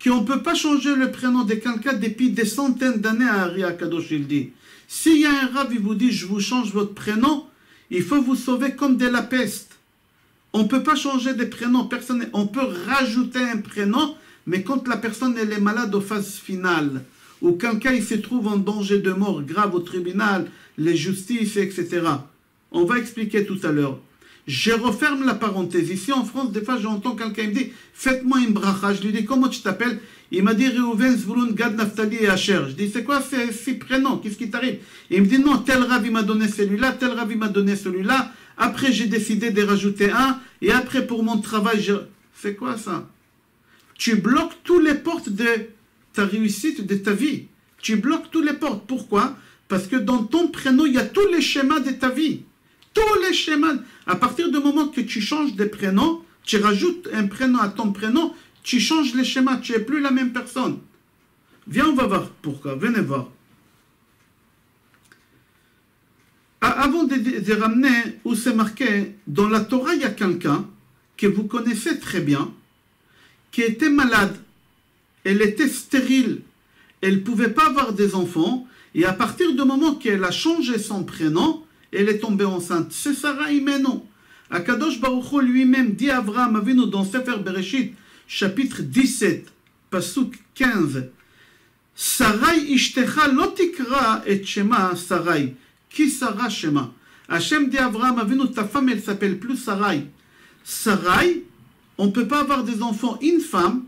qu'on ne peut pas changer le prénom de quelqu'un depuis des centaines d'années à Ari Akadosh il dit. S'il y a un rabbin qui vous dit je vous change votre prénom, il faut vous sauver comme de la peste. On ne peut pas changer de prénom. Personne, on peut rajouter un prénom, mais quand la personne elle est malade aux phases finales, ou quelqu'un il se trouve en danger de mort grave au tribunal, les justices, etc. On va expliquer tout à l'heure. Je referme la parenthèse. Ici en France, des fois j'entends quelqu'un me dire faites-moi une bracha. Je lui dis comment tu t'appelles? Il m'a dit Reuven, Zvulun, Gad, Naftali et Asher. Je dis c'est quoi ces 6 prénoms? Qu'est-ce qui t'arrive? Il me dit non, tel rav il m'a donné celui-là, tel rav il m'a donné celui-là. Après j'ai décidé de rajouter un. Et après pour mon travail, c'est quoi ça? Tu bloques toutes les portes de ta réussite, de ta vie. Tu bloques toutes les portes. Pourquoi? Parce que dans ton prénom, il y a tous les schémas de ta vie. Tous les schémas. À partir du moment que tu changes de prénom, tu rajoutes un prénom à ton prénom, tu changes les schémas, tu n'es plus la même personne. Viens, on va voir pourquoi. Venez voir. Avant de ramener où c'est marqué, dans la Torah, il y a quelqu'un que vous connaissez très bien, qui était malade. Elle était stérile. Elle ne pouvait pas avoir des enfants. Et à partir du moment qu'elle a changé son prénom, elle est tombée enceinte. C'est Sarah Imeno. Akadosh Baruch Hu lui-même dit à Avraham Avinu dans Sefer Bereshit, chapitre 17, pasuk 15, Sarai ishtecha lo tikra et shema Sarai. Qui Sarah Shema? Hachem dit à Avraham Avinu, ta femme elle s'appelle plus Sarai. Sarai, on ne peut pas avoir des enfants. Une femme,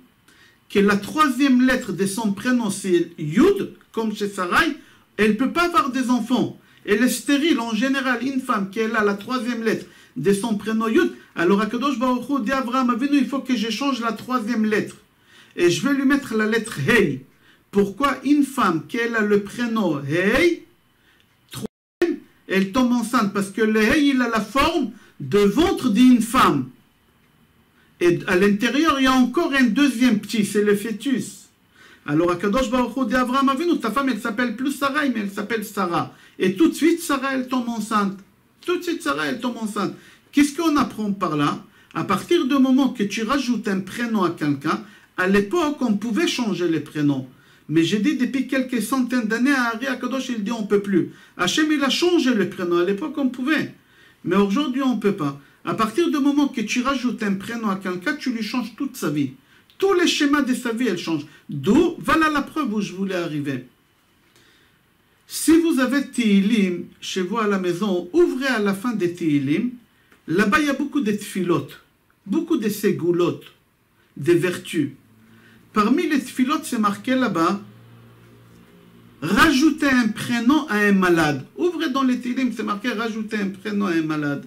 que la troisième lettre de son prénom c'est Yud, comme chez Sarai, elle ne peut pas avoir des enfants. Elle est stérile. En général, une femme qui a la troisième lettre de son prénom Yud, alors Akadosh Baruch Hu dit à Avraham Avinu, il faut que je change la troisième lettre. Et je vais lui mettre la lettre Hey. Pourquoi une femme qui a le prénom Hey, troisième, elle tombe enceinte? Parce que le Hey, il a la forme de ventre d'une femme. Et à l'intérieur, il y a encore un deuxième petit, c'est le fœtus. Alors, Akadosh Baruch Hu dit à Avraham Avinu, ta femme, elle s'appelle plus Sarah, mais elle s'appelle Sarah. Et tout de suite, Sarah, elle tombe enceinte. Tout de suite, Sarah, elle tombe enceinte. Qu'est-ce qu'on apprend par là? À partir du moment que tu rajoutes un prénom à quelqu'un, à l'époque, on pouvait changer les prénoms. Mais j'ai dit, depuis quelques centaines d'années, à Ari Akadosh, il dit, on ne peut plus. Hachem, il a changé les prénoms. À l'époque, on pouvait. Mais aujourd'hui, on ne peut pas. À partir du moment que tu rajoutes un prénom à quelqu'un, tu lui changes toute sa vie. Tous les schémas de sa vie, elles changent. D'où, voilà la preuve où je voulais arriver. Si vous avez Tehillim chez vous à la maison, ouvrez à la fin des Tehillim. Là-bas, il y a beaucoup de tfilotes, beaucoup de ségoulotes, des vertus. Parmi les tfilotes, c'est marqué là-bas, rajouter un prénom à un malade. Ouvrez dans les Tehillim, c'est marqué rajouter un prénom à un malade.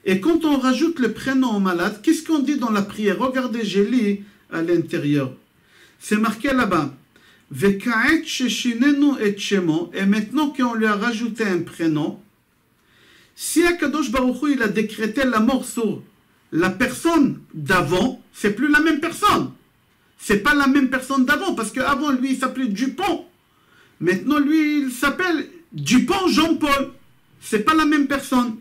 Et quand on rajoute le prénom au malade, qu'est-ce qu'on dit dans la prière? Regardez, j'ai lu à l'intérieur. C'est marqué là-bas. Vekaet sheshinenu et shemo. Et maintenant qu'on lui a rajouté un prénom, si Akadosh Baruch Hu, il a décrété la mort sur la personne d'avant, c'est plus la même personne. C'est pas la même personne d'avant, parce qu'avant, lui, il s'appelait Dupont. Maintenant, lui, il s'appelle Dupont Jean-Paul. C'est pas la même personne.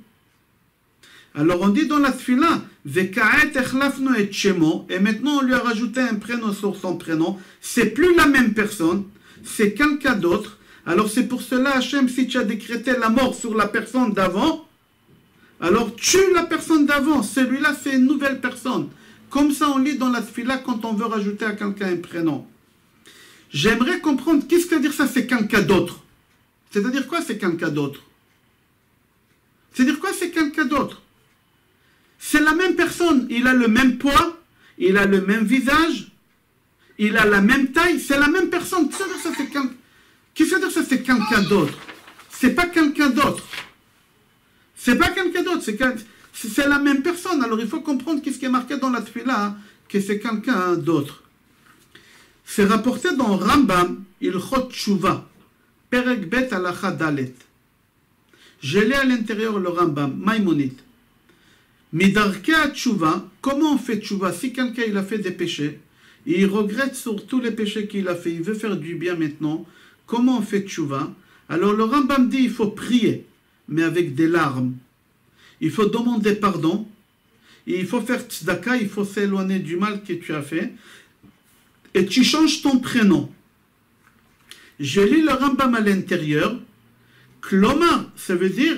Alors on dit dans la tfila, Vekaet echlafnu et shemo, et maintenant on lui a rajouté un prénom sur son prénom, c'est plus la même personne, c'est quelqu'un d'autre. Alors c'est pour cela, Hachem, si tu as décrété la mort sur la personne d'avant, alors tue la personne d'avant, celui-là c'est une nouvelle personne. Comme ça on lit dans la tfila quand on veut rajouter à quelqu'un un prénom. J'aimerais comprendre, qu'est-ce que veut dire ça, c'est quelqu'un d'autre? C'est-à-dire quoi, c'est quelqu'un d'autre? C'est-à-dire quoi, c'est quelqu'un d'autre? C'est la même personne, il a le même poids, il a le même visage, il a la même taille, c'est la même personne. Qu'est-ce que ça, c'est quelqu'un? Qu'est-ce que ça, c'est quelqu'un d'autre? C'est pas quelqu'un d'autre. C'est pas quelqu'un d'autre, c'est la même personne. Alors il faut comprendre qu'est-ce qui est marqué dans la tefila, que c'est quelqu'un d'autre. C'est rapporté dans Rambam, Ilchot Tshuva, Perek Bet Halacha Dalet. Je l'ai à l'intérieur le Rambam, Maïmonide. Midarke Tshuva, comment on fait Tshuva? Si quelqu'un il a fait des péchés, et il regrette sur tous les péchés qu'il a fait, il veut faire du bien maintenant, comment on fait Tshuva? Alors le Rambam dit il faut prier, mais avec des larmes. Il faut demander pardon, et il faut faire tzedaka, il faut s'éloigner du mal que tu as fait, et tu changes ton prénom. Je lis le Rambam à l'intérieur. Kloma, ça veut dire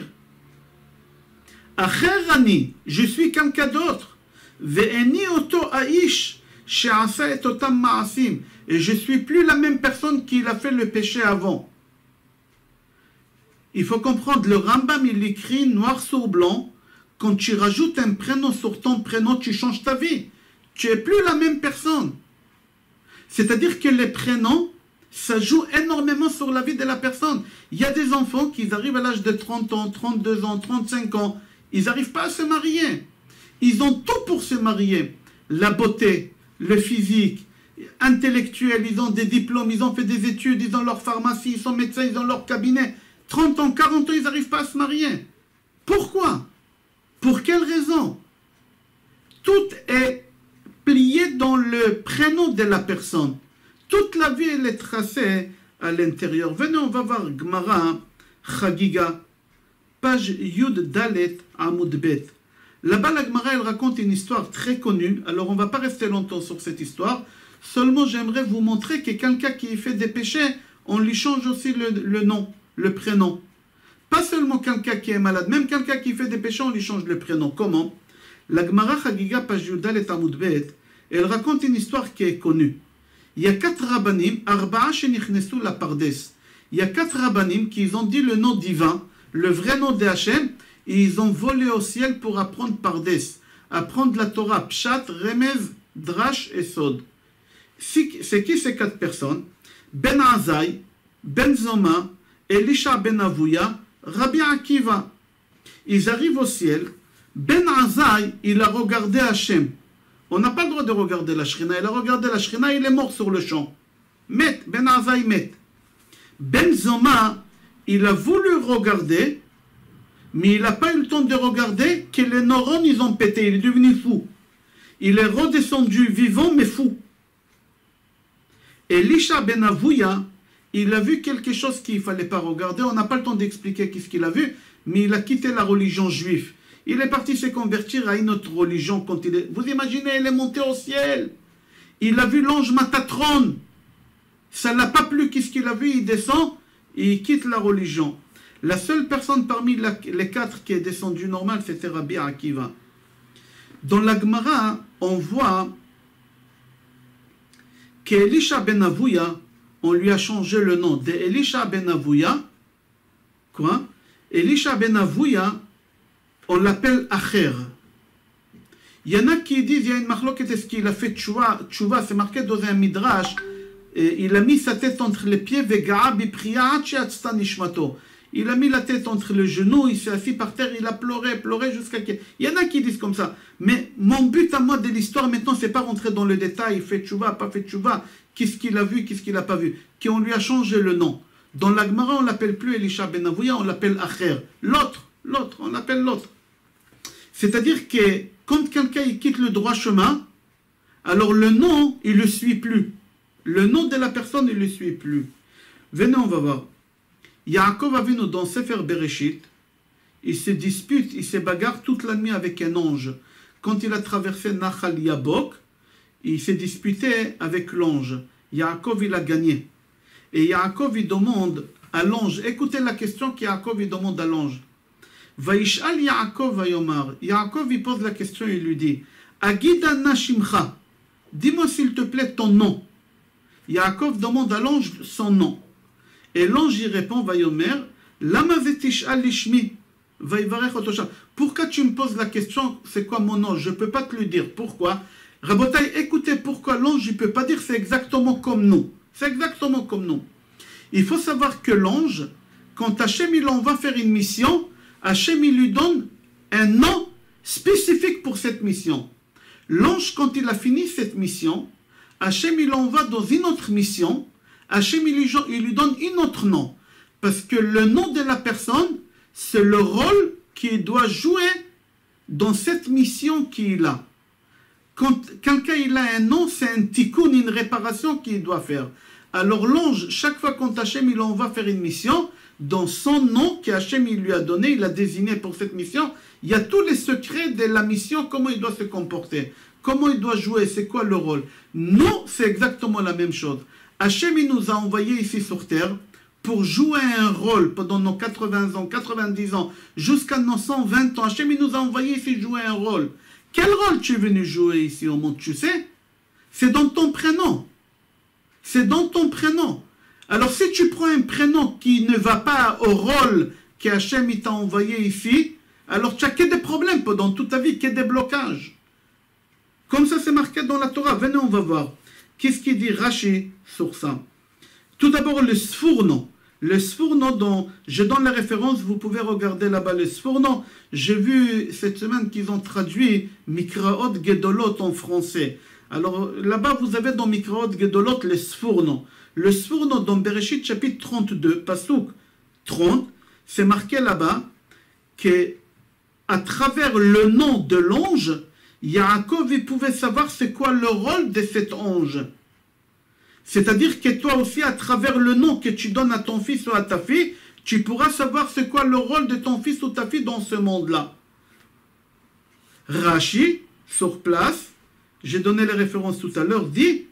Acherani, je suis quelqu'un d'autre. Ve'eni oto aish she'asa et otam ma'asim. Et je suis plus la même personne qui a fait le péché avant. Il faut comprendre, le Rambam, il écrit noir sur blanc. Quand tu rajoutes un prénom sur ton prénom, tu changes ta vie. Tu n'es plus la même personne. C'est-à-dire que les prénoms, ça joue énormément sur la vie de la personne. Il y a des enfants qui arrivent à l'âge de 30 ans, 32 ans, 35 ans. Ils n'arrivent pas à se marier. Ils ont tout pour se marier. La beauté, le physique, intellectuel, ils ont des diplômes, ils ont fait des études, ils ont leur pharmacie, ils sont médecins, ils ont leur cabinet. 30 ans, 40 ans, ils n'arrivent pas à se marier. Pourquoi? Pour quelle raison? Tout est plié dans le prénom de la personne. Toute la vie, elle est tracée à l'intérieur. Venez, on va voir Gemara, Chagiga, page Yud Dalet Amud Bet. Là-bas, la Gemara, elle raconte une histoire très connue. Alors, on ne va pas rester longtemps sur cette histoire. Seulement, j'aimerais vous montrer que quelqu'un qui fait des péchés, on lui change aussi le nom, le prénom. Pas seulement quelqu'un qui est malade, même quelqu'un qui fait des péchés, on lui change le prénom. Comment? La Gemara Chagiga, page Yud Dalet Amud Bet, elle raconte une histoire qui est connue. Il y a 4 rabbanim, Arba'a shenichnesu la pardes. Il y a 4 rabbanim qui ont dit le nom divin, le vrai nom de Hachem, et ils ont volé au ciel pour apprendre pardes, apprendre la Torah, Pshat, Remez, Drash et Sod. C'est qui ces 4 personnes? Ben Azai, Ben Zoma, Elisha Ben Avuya, Rabbi Akiva. Ils arrivent au ciel. Ben Azai, il a regardé Hachem. On n'a pas le droit de regarder la Shrina. Il a regardé la Shrina, il est mort sur le champ. Met, Ben Azai met. Ben Zoma, il a voulu regarder, mais il n'a pas eu le temps de regarder que les neurones, ils ont pété. Il est devenu fou. Il est redescendu vivant, mais fou. Elisha Ben Avuya, il a vu quelque chose qu'il ne fallait pas regarder. On n'a pas le temps d'expliquer qu'est-ce qu'il a vu, mais il a quitté la religion juive. Il est parti se convertir à une autre religion quand il est... Vous imaginez, il est monté au ciel. Il a vu l'ange Matatron. Ça ne l'a pas plu, qu'est-ce qu'il a vu? Il descend et il quitte la religion. La seule personne parmi les 4 qui est descendue normal, c'était Rabbi Akiva. Dans la Gemara, on voit qu'Elisha Ben Avuya, on lui a changé le nom de Elisha Ben Avuya. Quoi? Elisha Ben Avuya, on l'appelle Acher. Il y en a qui disent, il y a une marloquette, est-ce qu'il a fait tchouva? Tchouva, c'est marqué dans un midrash. Et il a mis sa tête entre les pieds, il a mis la tête entre les genoux, il s'est assis par terre, il a pleuré jusqu'à... Il y en a qui disent comme ça. Mais mon but à moi de l'histoire maintenant, c'est pas rentrer dans le détail, fait tchouva, pas fait tchouva, qu'est-ce qu'il a vu, qu'est-ce qu'il n'a pas vu. Qu'on lui a changé le nom. Dans la Gemara, on l'appelle plus Elisha Ben Avuya, on l'appelle Acher. L'autre, on l'appelle l'autre. C'est-à-dire que quand quelqu'un il quitte le droit chemin, alors le nom, il ne le suit plus. Le nom de la personne, il ne le suit plus. Venez, on va voir. Yaakov Avinu dans Sefer Bereshit, il se dispute, il se bagarre toute la nuit avec un ange. Quand il a traversé Nachal Yabok, il s'est disputé avec l'ange. Yaakov, il a gagné. Et Yaakov, il demande à l'ange, écoutez la question qu'Yaakov, il demande à l'ange. Vaishal Yaakov Vayomar. Yaakov, il pose la question, il lui dit, Agidana Shimcha, dis-moi s'il te plaît ton nom. Yaakov demande à l'ange son nom. Et l'ange y répond, Vayomer, Lama vetish'al lishmi, Vayivarech otosha. Pourquoi tu me poses la question, c'est quoi mon nom? Je ne peux pas te le dire. Pourquoi? Rabotai, écoutez pourquoi l'ange ne peut pas dire c'est exactement comme nous. C'est exactement comme nous. Il faut savoir que l'ange, quand Hachem il en va faire une mission, Hachem il lui donne un nom spécifique pour cette mission. L'ange, quand il a fini cette mission, Hachem il en va dans une autre mission, Hachem il lui donne un autre nom. Parce que le nom de la personne, c'est le rôle qu'il doit jouer dans cette mission qu'il a. Quand quelqu'un il a un nom, c'est un tikkun, une réparation qu'il doit faire. Alors l'ange, chaque fois quand Hachem il en va faire une mission, dans son nom qu'Hachem il lui a donné, il a désigné pour cette mission, il y a tous les secrets de la mission, comment il doit se comporter, comment il doit jouer, c'est quoi le rôle. Nous, c'est exactement la même chose. Hachem il nous a envoyés ici sur terre pour jouer un rôle pendant nos 80 ans, 90 ans, jusqu'à nos 120 ans. Hachem il nous a envoyés ici jouer un rôle. Quel rôle tu es venu jouer ici au monde, tu sais? C'est dans ton prénom. C'est dans ton prénom. Alors si tu prends un prénom qui ne va pas au rôle qu'Hachem t'a envoyé ici, alors tu as que des problèmes pendant toute ta vie, que des blocages. Comme ça c'est marqué dans la Torah. Venez, on va voir. Qu'est-ce qu'il dit Rashi sur ça? Tout d'abord le sfournon. Le sfournon, dont je donne la référence, vous pouvez regarder là-bas le sfournon. J'ai vu cette semaine qu'ils ont traduit Mikraot Gedolot en français. Alors là-bas, vous avez dans Mikraot Gedolot le sfournon. Le sfournon dans Bereshit chapitre 32, Pasuk 30, c'est marqué là-bas qu'à travers le nom de l'ange, Yaakov il pouvait savoir c'est quoi le rôle de cet ange. C'est-à-dire que toi aussi, à travers le nom que tu donnes à ton fils ou à ta fille, tu pourras savoir c'est quoi le rôle de ton fils ou ta fille dans ce monde-là. Rashi, sur place, j'ai donné les références tout à l'heure, dit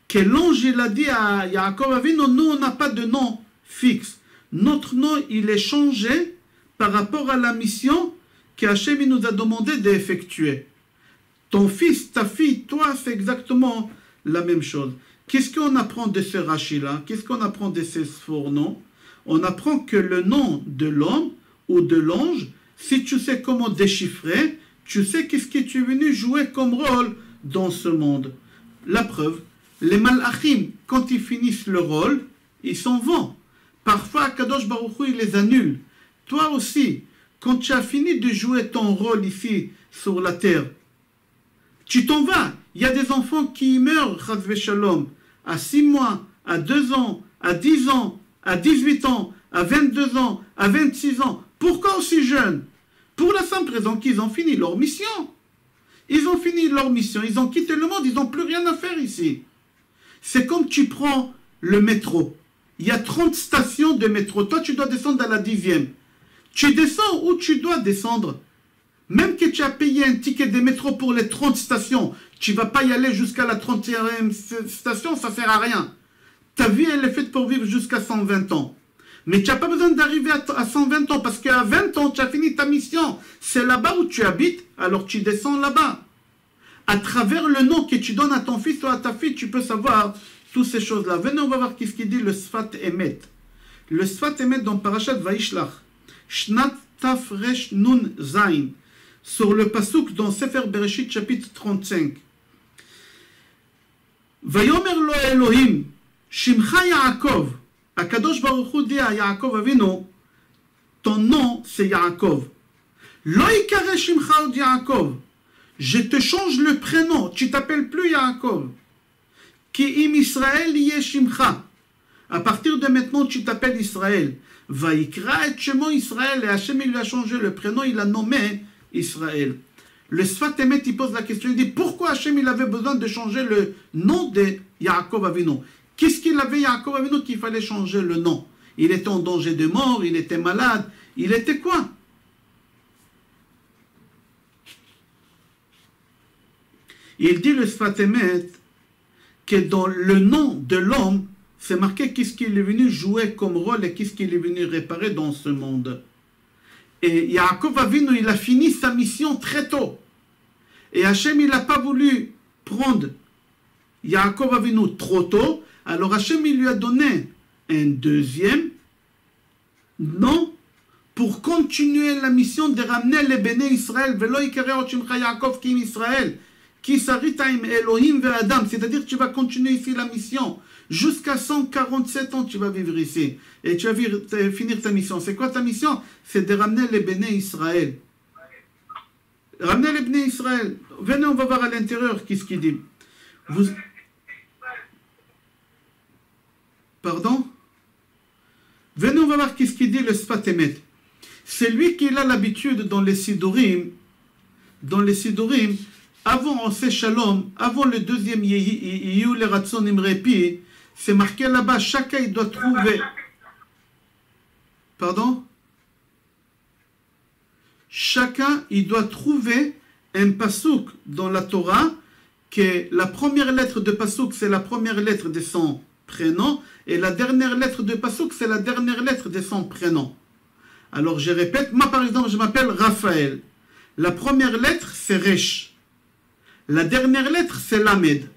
que l'ange il a dit à Yaakov Avinu, nous on n'a pas de nom fixe. Notre nom il est changé par rapport à la mission qu'Hachem nous a demandé d'effectuer. Ton fils, ta fille, toi, c'est exactement la même chose. Qu'est-ce qu'on apprend de ce Rashi-là? Qu'est-ce qu'on apprend de ces fourneaux? On apprend que le nom de l'homme ou de l'ange, si tu sais comment déchiffrer, tu sais qu'est-ce que tu es venu jouer comme rôle dans ce monde. La preuve, les malachim, quand ils finissent le rôle, ils s'en vont. Parfois, Kadosh Baruch Hu, il les annule. Toi aussi, quand tu as fini de jouer ton rôle ici, sur la terre, tu t'en vas. Il y a des enfants qui meurent, Chazve Shalom, à 6 mois, à 2 ans, à 10 ans, à 18 ans, à 22 ans, à 26 ans. Pourquoi aussi jeunes? Pour la simple raison qu'ils ont fini leur mission. Ils ont fini leur mission, ils ont quitté le monde, ils n'ont plus rien à faire ici. C'est comme tu prends le métro. Il y a 30 stations de métro. Toi, tu dois descendre à la 10e. Tu descends où tu dois descendre. Même que tu as payé un ticket de métro pour les 30 stations, tu ne vas pas y aller jusqu'à la 30e station, ça ne sert à rien. Ta vie, elle est faite pour vivre jusqu'à 120 ans. Mais tu n'as pas besoin d'arriver à 120 ans, parce qu'à 20 ans, tu as fini ta mission. C'est là-bas où tu habites, alors tu descends là-bas. À travers le nom que tu donnes à ton fils ou à ta fille, tu peux savoir toutes ces choses-là. Venez, on va voir qu'est-ce qu'il dit le Sfat Emet. Le Sfat Emet dans Parashat Vaishlach, Shnat Taf Resh Nun Zain, sur le pasuk dans Sefer Bereshit chapitre 35. Vayomer lo Elohim, Shimcha Yaakov. Akadosh Baruch Hu dit à Yaakov Avinu, ton nom c'est Yaakov. Lo Ikare Shimcha od Yaakov. Je te change le prénom, tu t'appelles plus Yaakov. Ki im Israël yeh Shimcha. À partir de maintenant, tu t'appelles Israël. Vaikra et Shemo Israël. Et Hachem il lui a changé le prénom, il a nommé Israël. Le Sfat Emet, il pose la question, il dit pourquoi Hachem il avait besoin de changer le nom de Yaakov Avinu? Qu'est-ce qu'il avait Yaakov Avinu qu'il fallait changer le nom? Il était en danger de mort, il était malade, il était quoi? Il dit le Sfat Emet que dans le nom de l'homme, c'est marqué qu'est-ce qu'il est venu jouer comme rôle et qu'est-ce qu'il est venu réparer dans ce monde. Et Yaakov Avinu, il a fini sa mission très tôt. Et Hachem, il n'a pas voulu prendre Yaakov Avinu trop tôt. Alors Hachem, il lui a donné un deuxième nom pour continuer la mission de ramener les béné Israël, Velo Yikareot Shimcha Yaakov Kim Israël, Ki Sarita im Elohim ve Adam, c'est-à-dire que tu vas continuer ici la mission. Jusqu'à 147 ans, tu vas vivre ici. Et tu vas finir ta mission. C'est quoi ta mission? C'est de ramener les béné Israël. Ramener les béné Israël. Venez, on va voir à l'intérieur qu'est-ce qu'il dit. Vous... Pardon? Venez, on va voir qu'est-ce qu'il dit le Sfat Emet. C'est lui qui a l'habitude dans les Sidurim, avant on sait Shalom, avant le deuxième Yehu le Ratson Imrepi, c'est marqué là-bas, chacun il doit trouver. Pardon? Chacun il doit trouver un pasouk dans la Torah, que la première lettre de pasouk c'est la première lettre de son prénom, et la dernière lettre de pasouk c'est la dernière lettre de son prénom. Alors je répète, moi par exemple je m'appelle Raphaël. La première lettre c'est Resh. La dernière lettre c'est Lamed.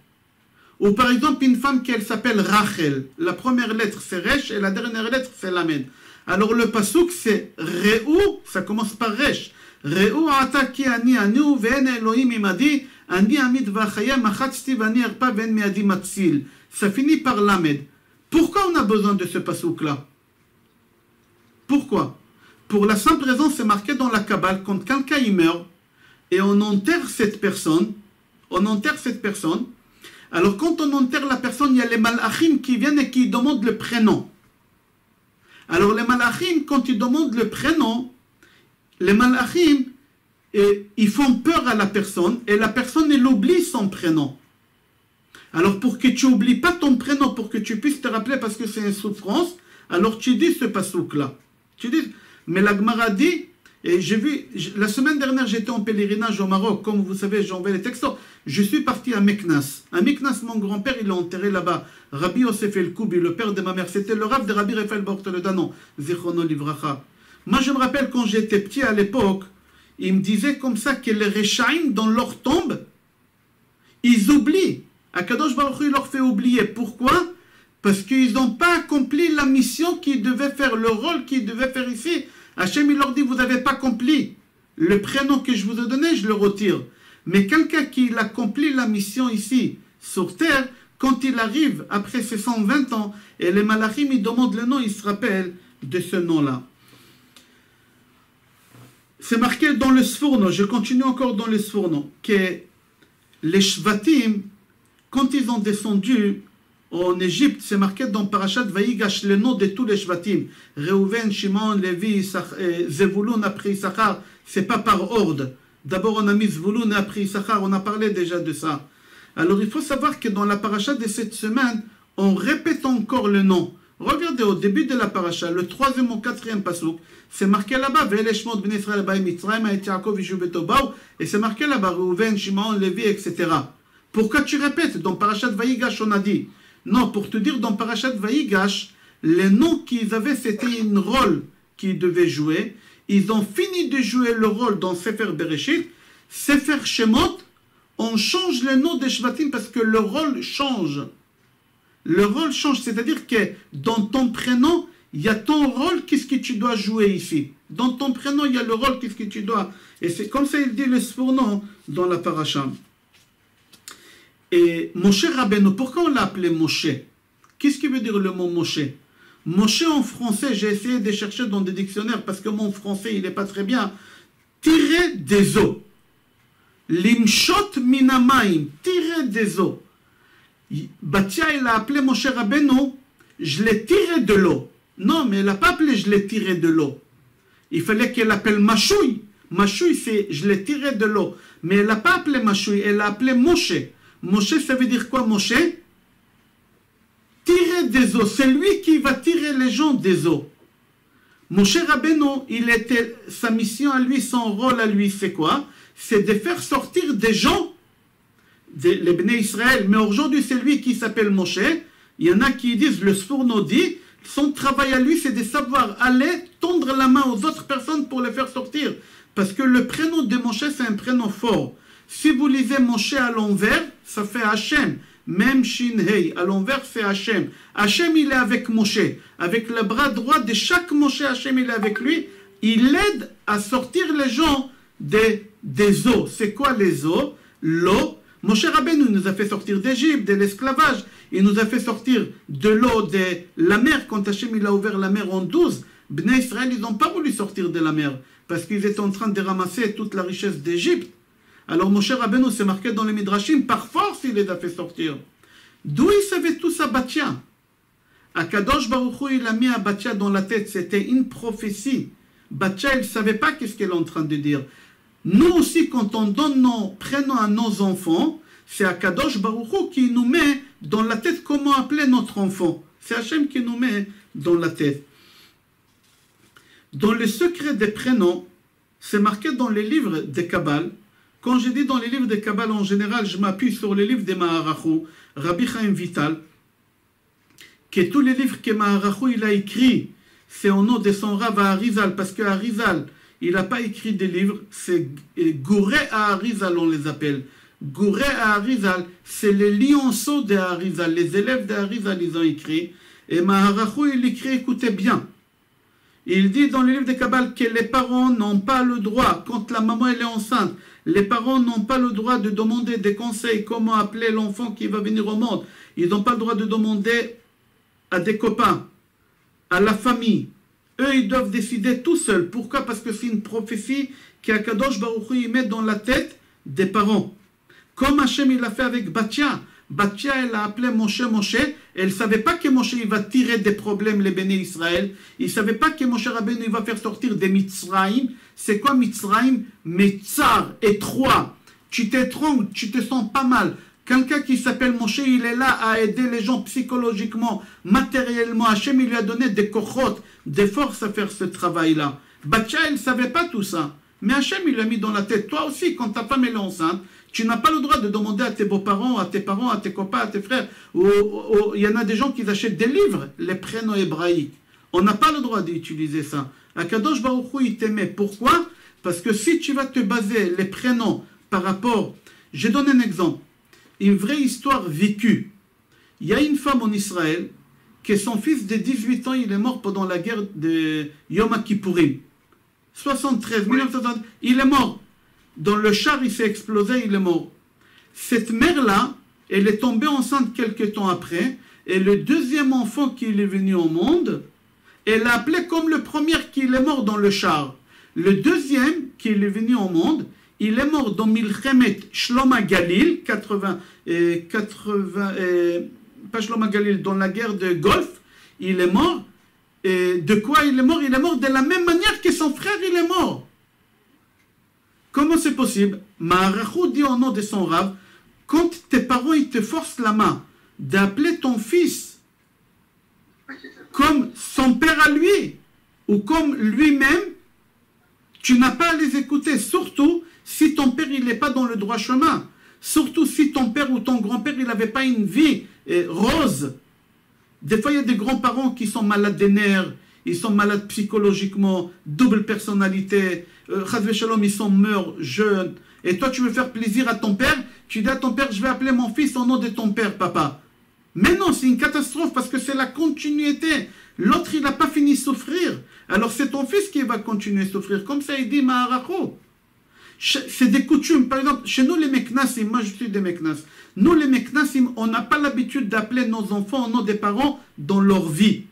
Ou par exemple une femme qui elle s'appelle Rachel. La première lettre c'est Resh et la dernière lettre c'est Lamed. Alors le pasouk c'est Re'u, ça commence par Resh. Re'u ata ki ani anu ve'en Elohim imadi ani amid v'achaya machatzti v'ani erpa ve'en miadi matzil. Ça finit par Lamed. Pourquoi on a besoin de ce pasouk là? Pourquoi? Pour la simple raison, c'est marqué dans la Kabbale, quand quelqu'un y meurt, et on enterre cette personne, alors quand on enterre la personne, il y a les malachim qui viennent et qui demandent le prénom. Alors les malachim, quand ils demandent le prénom, les malachim, ils font peur à la personne, et la personne, elle oublie son prénom. Alors pour que tu n'oublies pas ton prénom, pour que tu puisses te rappeler, parce que c'est une souffrance, alors tu dis ce pasouk-là. Tu dis... Mais la Gemara dit, et j'ai vu, la semaine dernière j'étais en pèlerinage au Maroc, comme vous savez j'envoie les textos, je suis parti à Meknas. À Meknas, mon grand-père, il l'a enterré là-bas. Rabbi Yosef El-Koubi, le père de ma mère, c'était le rave de Rabbi Raphaël Borteledanon, Zichrono Livracha. Moi je me rappelle quand j'étais petit à l'époque, il me disait comme ça que les Rechaim dans leur tombe, ils oublient. Akadosh Baruch Hu, il leur fait oublier. Pourquoi? Parce qu'ils n'ont pas accompli la mission qu'ils devaient faire, le rôle qu'ils devaient faire ici. Hachem, il leur dit, vous n'avez pas accompli. Le prénom que je vous ai donné, je le retire. Mais quelqu'un qui accomplit la mission ici, sur terre, quand il arrive après ses 120 ans, et les malachim, ils demandent le nom, ils se rappellent de ce nom-là. C'est marqué dans le Sfourno, je continue encore dans le Sfourno, que les Shvatim, quand ils ont descendu en Égypte, c'est marqué dans Parashat Vayigash le nom de tous les Shvatim. Reuven, Shimon, Lévi, Zevulun après Issachar, c'est pas par ordre. D'abord on a mis Zvulun et après Issachar, on a parlé déjà de ça. Alors il faut savoir que dans la Parashat de cette semaine, on répète encore le nom. Regardez au début de la Parashat, le 3e ou 4e pasouk, c'est marqué là-bas, et c'est marqué là-bas, Reuven, Shimon, Lévi, etc. Pourquoi tu répètes? Dans Parashat Vayigash, on a dit. Non, pour te dire, dans Parashat Vayigash, les noms qu'ils avaient, c'était un rôle qu'ils devaient jouer. Ils ont fini de jouer le rôle dans Sefer Bereshit. Sefer Shemot, on change le nom des Shvatim parce que le rôle change. Le rôle change, c'est-à-dire que dans ton prénom, il y a ton rôle, qu'est-ce que tu dois jouer ici. Dans ton prénom, il y a le rôle, qu'est-ce que tu dois. Et c'est comme ça il dit le Sfourno dans la Parasha. Et Moshe Rabbeinu, pourquoi on l'a appelé Moshe? Qu'est-ce qui veut dire le mot Moshe? Moshe en français, j'ai essayé de chercher dans des dictionnaires parce que mon français il n'est pas très bien. Tirer des eaux. Limshot minamaim, tirer des eaux. Batia il a appelé Moshe Rabbeinu, je l'ai tiré de l'eau. Non, mais elle n'a pas appelé je l'ai tiré de l'eau. Il fallait qu'elle appelle Mashouy. Mashouy c'est je l'ai tiré de l'eau. Mais elle n'a pas appelé Mashouy, elle l'a appelé Moshe. Moshe, ça veut dire quoi, Moshe? Tirer des eaux. C'est lui qui va tirer les gens des eaux. Moshe Rabbeinu, sa mission à lui, son rôle à lui, c'est quoi? C'est de faire sortir des gens, les Bnei Israël. Mais aujourd'hui, c'est lui qui s'appelle Moshe. Il y en a qui disent, le Sfourno dit, son travail à lui, c'est de savoir aller tendre la main aux autres personnes pour les faire sortir. Parce que le prénom de Moshe, c'est un prénom fort. Si vous lisez Moshe à l'envers, ça fait Hachem. Mem Shin Hei. À l'envers, c'est Hachem. Hachem, il est avec Moshe. Avec le bras droit de chaque Moshe, Hachem, il est avec lui. Il l'aide à sortir les gens des eaux. C'est quoi les eaux? L'eau. Moshe Rabbeinu nous a fait sortir d'Égypte, de l'esclavage. Il nous a fait sortir de l'eau de la mer. Quand Hachem il a ouvert la mer en 12, Bnei Israël, ils n'ont pas voulu sortir de la mer parce qu'ils étaient en train de ramasser toute la richesse d'Égypte. Alors Moshe Rabbeinu, c'est marqué dans les Midrashim, par force il les a fait sortir. D'où il savait tout ça, Batia? Akadosh Baruch Hu, il a mis à Batia dans la tête, c'était une prophétie. Batia, il ne savait pas qu'est-ce qu'elle est en train de dire. Nous aussi, quand on donne nos prénoms à nos enfants, c'est Akadosh Baruch Hu qui nous met dans la tête comment appeler notre enfant. C'est Hachem qui nous met dans la tête. Dans le secret des prénoms, c'est marqué dans les livres de Kabbale. Quand je dis dans les livres de Kabbale, en général, je m'appuie sur les livres de Maharachu, Rabbi Chaim Vital, que tous les livres que Maharachu il a écrits, c'est au nom de son Rav à Arizal, parce que Arizal, il n'a pas écrit des livres, c'est Gouré à Arizal, on les appelle. Gouré à Arizal, c'est les lionceaux de Arizal, les élèves de Arizal, ils ont écrit. Et Maharachu, il écrit, écoutez bien. Il dit dans le livre de Kabbale que les parents n'ont pas le droit, quand la maman elle est enceinte, les parents n'ont pas le droit de demander des conseils, comment appeler l'enfant qui va venir au monde. Ils n'ont pas le droit de demander à des copains, à la famille. Eux, ils doivent décider tout seuls. Pourquoi? Parce que c'est une prophétie qu'Akadosh Baruch Hu met dans la tête des parents. Comme Hachem il a fait avec Batia. Batia, elle a appelé Moshe Moshe. Elle ne savait pas que Moshe il va tirer des problèmes les bénis Israël. Il ne savait pas que Moshe Rabbeinu il va faire sortir des Mitzraïm. C'est quoi Mitzraïm? Metzar, étroit. Tu t'étrangles, tu te sens pas mal. Quelqu'un qui s'appelle Moshe, il est là à aider les gens psychologiquement, matériellement. Hachem, il lui a donné des kochot, des forces à faire ce travail-là. Batia, elle ne savait pas tout ça. Mais Hachem, il l'a mis dans la tête. Toi aussi, quand ta femme est enceinte, tu n'as pas le droit de demander à tes beaux-parents, à tes copains, à tes frères. Il y en a des gens qui achètent des livres, les prénoms hébraïques. On n'a pas le droit d'utiliser ça. Akadosh Baruch Hu, il t'aimait. Pourquoi? Parce que si tu vas te baser les prénoms par rapport... Je donne un exemple. Une vraie histoire vécue. Il y a une femme en Israël que son fils de 18 ans, il est mort pendant la guerre de Yom Kippourim. 73, 1970, il est mort. Dans le char, il s'est explosé, il est mort. Cette mère-là, elle est tombée enceinte quelques temps après, et le deuxième enfant qui est venu au monde, elle l'a appelé comme le premier qui est mort dans le char. Le deuxième qui est venu au monde, il est mort dans Milchemet Shlom Galil, pas Shlom Galil, dans la guerre de Golfe, il est mort. Et de quoi il est mort? Il est mort de la même manière que son frère, il est mort. Comment c'est possible? Maharachu dit au nom de son Rav, quand tes parents ils te forcent la main d'appeler ton fils comme son père à lui, ou comme lui-même, tu n'as pas à les écouter, surtout si ton père il n'est pas dans le droit chemin, surtout si ton père ou ton grand-père il n'avait pas une vie rose. Des fois il y a des grands-parents qui sont malades des nerfs, ils sont malades psychologiquement, double personnalité, ils sont morts jeunes, et toi tu veux faire plaisir à ton père, tu dis à ton père je vais appeler mon fils au nom de ton père, papa. Mais non, c'est une catastrophe parce que c'est la continuité. L'autre, il n'a pas fini de souffrir. Alors c'est ton fils qui va continuer à souffrir. Comme ça, il dit Maharacho. C'est des coutumes. Par exemple, chez nous les Meknassim, moi je suis des Meknas. Nous les Meknassim, on n'a pas l'habitude d'appeler nos enfants au nom des parents dans leur vie.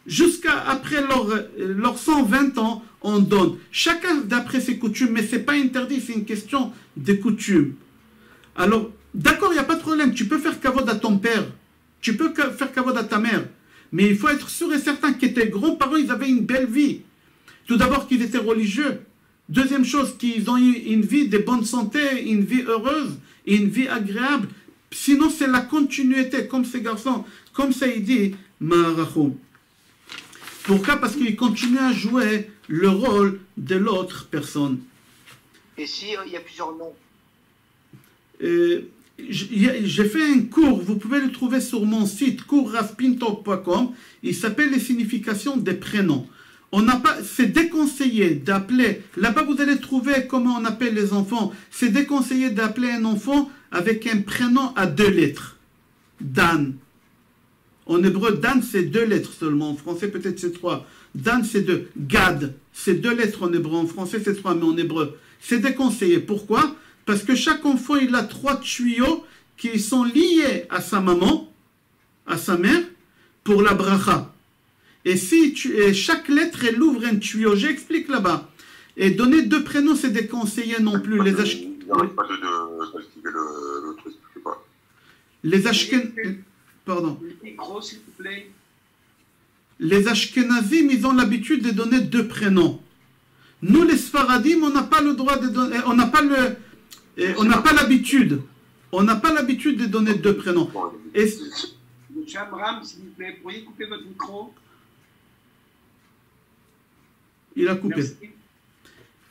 Jusqu'à après leurs 120 ans, on donne. Chacun d'après ses coutumes, mais ce n'est pas interdit, c'est une question de coutumes. Alors, d'accord, il n'y a pas de problème. Tu peux faire kavod à ton père. Tu peux faire kavod à ta mère. Mais il faut être sûr et certain que tes grands-parents, ils avaient une belle vie. Tout d'abord, qu'ils étaient religieux. Deuxième chose, qu'ils ont eu une vie de bonne santé, une vie heureuse, une vie agréable. Sinon, c'est la continuité, comme ces garçons. Comme ça, il dit, Maharacho. Pourquoi? Parce qu'ils continuent à jouer le rôle de l'autre personne. Et si il y a plusieurs noms? J'ai fait un cours, vous pouvez le trouver sur mon site, cours-ravpinto.com. Il s'appelle les significations des prénoms. C'est déconseillé d'appeler, là-bas vous allez trouver comment on appelle les enfants. C'est déconseillé d'appeler un enfant avec un prénom à 2 lettres. Dan. En hébreu, Dan, c'est 2 lettres seulement. En français, peut-être c'est 3. Dan, c'est 2. Gad, c'est 2 lettres en hébreu. En français, c'est 3, mais en hébreu, c'est déconseillé. Pourquoi? Parce que chaque enfant, il a 3 tuyaux qui sont liés à sa maman, à sa mère, pour la bracha. Et chaque lettre, elle ouvre un tuyau. J'explique là-bas. Et donner 2 prénoms, c'est déconseillé non plus. Les Pardon. Les Ashkenazim, ils ont l'habitude de donner 2 prénoms. Nous, les Sfaradim, on n'a pas le droit de donner, on n'a pas l'habitude. On n'a pas l'habitude de donner 2 prénoms. Et... Monsieur Abraham, s'il vous plaît, pourriez couper votre micro? Il a coupé. Merci.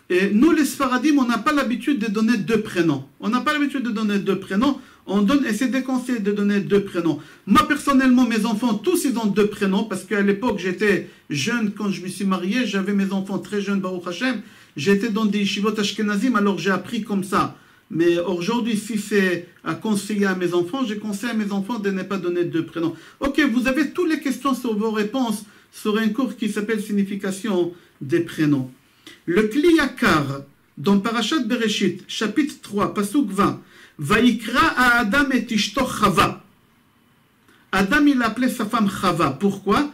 Et nous, les Sfaradim, on n'a pas l'habitude de donner 2 prénoms. On n'a pas l'habitude de donner 2 prénoms. On donne, et c'est déconseillé de donner 2 prénoms. Moi, personnellement, mes enfants, tous, ils ont 2 prénoms, parce qu'à l'époque, j'étais jeune quand je me suis marié. J'avais mes enfants très jeunes, Baruch Hashem. J'étais dans des yeshivot ashkenazim, alors j'ai appris comme ça. Mais aujourd'hui, si c'est à conseiller à mes enfants, je conseille à mes enfants de ne pas donner 2 prénoms. Ok, vous avez toutes les questions sur vos réponses sur un cours qui s'appelle Signification des prénoms. Le Kli Yakar, dans Parashat Bereshit, chapitre 3, Pasuk 20, Vaikra à Adam et Ishto Chava. Adam, il appelait sa femme Chava. Pourquoi?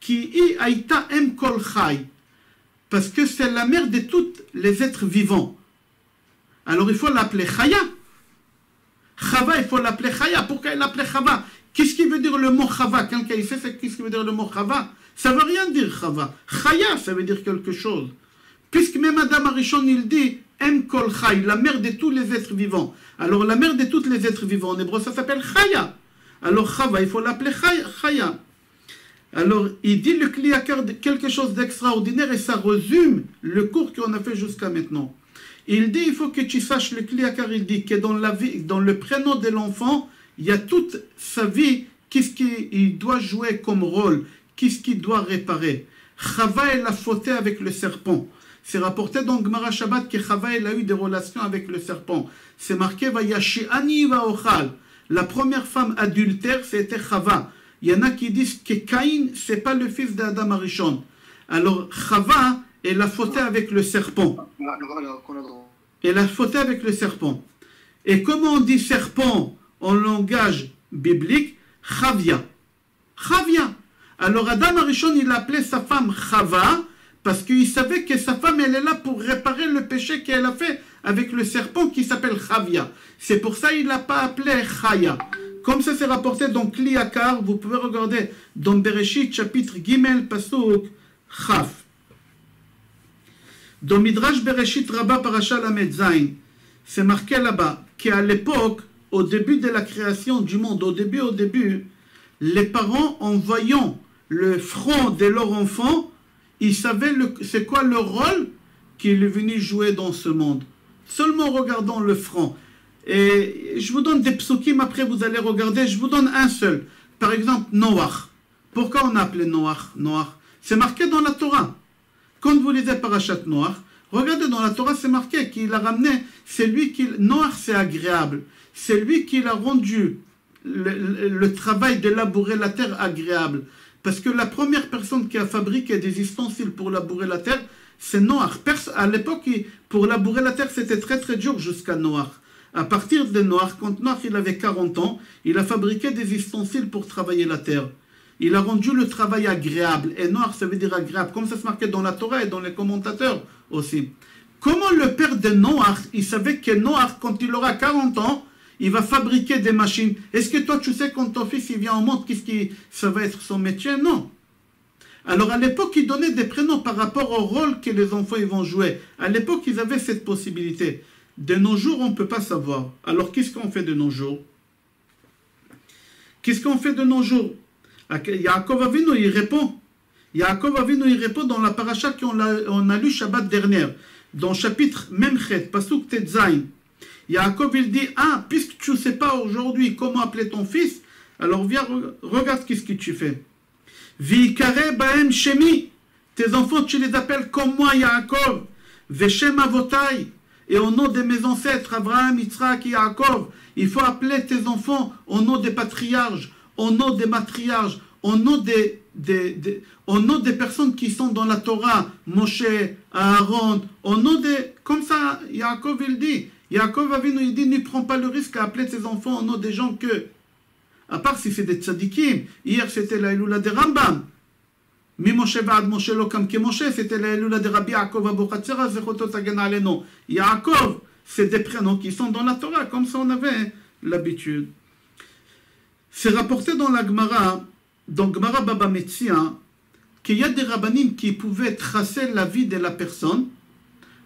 Ki I Aïta Em Kol Chai. Parce que c'est la mère de tous les êtres vivants. Alors il faut l'appeler Chaya. Chava, il faut l'appeler Chaya. Pourquoi il l'appelait Chava? Qu'est-ce qui veut dire le mot Chava? Quelqu'un il sait qu'est-ce qui veut dire le mot Chava? Ça ne veut rien dire Chava. Chaya, ça veut dire quelque chose. Puisque même Adam Arishon, il dit Em Kol Chai, la mère de tous les êtres vivants. Alors la mère de tous les êtres vivants en hébreu, ça s'appelle Chaya. Alors Chava, il faut l'appeler Chaya. Alors il dit le Kli Yakar quelque chose d'extraordinaire et ça résume le cours qu'on a fait jusqu'à maintenant. Il dit, il faut que tu saches le Kli Yakar, il dit que dans la vie, dans le prénom de l'enfant, il y a toute sa vie, qu'est-ce qu'il doit jouer comme rôle, qu'est-ce qu'il doit réparer. Chava, elle a fauté avec le serpent. C'est rapporté dans Gemara Shabbat que Chava, elle a eu des relations avec le serpent. C'est marqué, Vayashi'ani va'ochal. La première femme adultère, c'était Chava. Il y en a qui disent que Caïn, c'est pas le fils d'Adam Arishon. Alors, Chava, elle a fauté avec le serpent. Elle a fauté avec le serpent. Et comment on dit serpent en langage biblique? Chavia. Chavia. Alors Adam Arishon, il appelait sa femme Chava parce qu'il savait que sa femme, elle est là pour réparer le péché qu'elle a fait avec le serpent qui s'appelle Chavia. C'est pour ça qu'il ne l'a pas appelé Chaya. Comme ça c'est rapporté dans Kli Yakar, vous pouvez regarder dans Bereshit, chapitre Gimel, Pasuk, Chaf. Dans Midrash Bereshit Rabba Parasha Lamed Zayin, c'est marqué là-bas qu'à l'époque, au début de la création du monde, au début, les parents, en voyant le front de leur enfant, ils savaient c'est quoi le rôle qu'il est venu jouer dans ce monde. Seulement en regardant le front. Et je vous donne des psukim, après vous allez regarder, je vous donne un seul. Par exemple, Noach. Pourquoi on a appelé Noach? C'est marqué dans la Torah. Quand vous lisez Parashat Noach, regardez dans la Torah, c'est marqué qu'il a ramené, Noach c'est agréable. C'est lui qui a rendu le travail de labourer la terre agréable. Parce que la première personne qui a fabriqué des ustensiles pour labourer la terre, c'est Noach. À l'époque, pour labourer la terre, c'était très très dur jusqu'à Noach. À partir de Noach, quand Noach il avait 40 ans, il a fabriqué des ustensiles pour travailler la terre. Il a rendu le travail agréable. Et Noach, ça veut dire agréable. Comme ça se marquait dans la Torah et dans les commentateurs aussi. Comment le père de Noach, il savait que Noach, quand il aura 40 ans, il va fabriquer des machines. Est-ce que toi, tu sais, quand ton fils il vient au monde, ça va être son métier? Non. Alors, à l'époque, ils donnaient des prénoms par rapport au rôle que les enfants ils vont jouer. À l'époque, ils avaient cette possibilité. De nos jours, on ne peut pas savoir. Alors, qu'est-ce qu'on fait de nos jours? Qu'est-ce qu'on fait de nos jours? Yaakov Avinu, il répond. Yaakov Avinu, il répond dans la paracha qu'on a lu Shabbat dernière. Dans le chapitre Memchet, Pasuk Tetzain. Yaakov, il dit, puisque tu ne sais pas aujourd'hui comment appeler ton fils, alors viens, regarde qu'est-ce que tu fais. Vikare baem shemi. Tes enfants, tu les appelles comme moi, Yaakov. Veshem avotai. Et au nom de mes ancêtres, Abraham, Yitzhak et Yaakov, Il faut appeler tes enfants au nom des patriarches, au nom des matriarches, au nom des personnes qui sont dans la Torah, Moshe, Aaron, au nom des... Comme ça, Yaakov il dit, Yaakov Avinu il dit, ne prends pas le risque à appeler tes enfants au nom des gens que... À part si c'est des tzadikim. Hier c'était la Elula de Rambam. Mi Moshe va'ad Moshe lo kam ke Moshe, c'était la Elula de Rabbi Yaakov Abuchatzera, zechoto tagen aleno. Yaakov, c'est des prénoms qui sont dans la Torah, comme ça on avait l'habitude. C'est rapporté dans la Gemara, dans Gemara Baba Metzia, qu'il y a des rabbanim qui pouvaient tracer la vie de la personne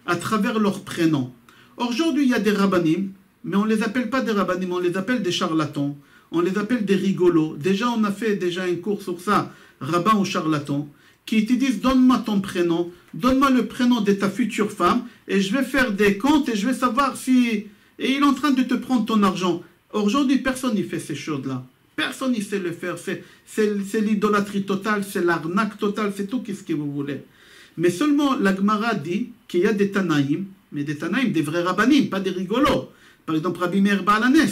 à travers leurs prénoms. Aujourd'hui, il y a des rabbanim, mais on ne les appelle pas des rabbanim, on les appelle des charlatans, on les appelle des rigolos. Déjà, on a fait un cours sur ça, rabbin ou charlatan, qui te disent, donne-moi ton prénom, donne-moi le prénom de ta future femme, et je vais faire des comptes, et je vais savoir si... Et il est en train de te prendre ton argent. Aujourd'hui, personne n'y fait ces choses-là. Personne ne sait le faire. C'est l'idolâtrie totale, c'est l'arnaque totale, c'est tout ce que vous voulez. Mais seulement la Gemara dit qu'il y a des Tanaïm, mais des Tanaïm, des vrais rabbanim, pas des rigolos. Par exemple, Rabbi Meir Baal Hanes,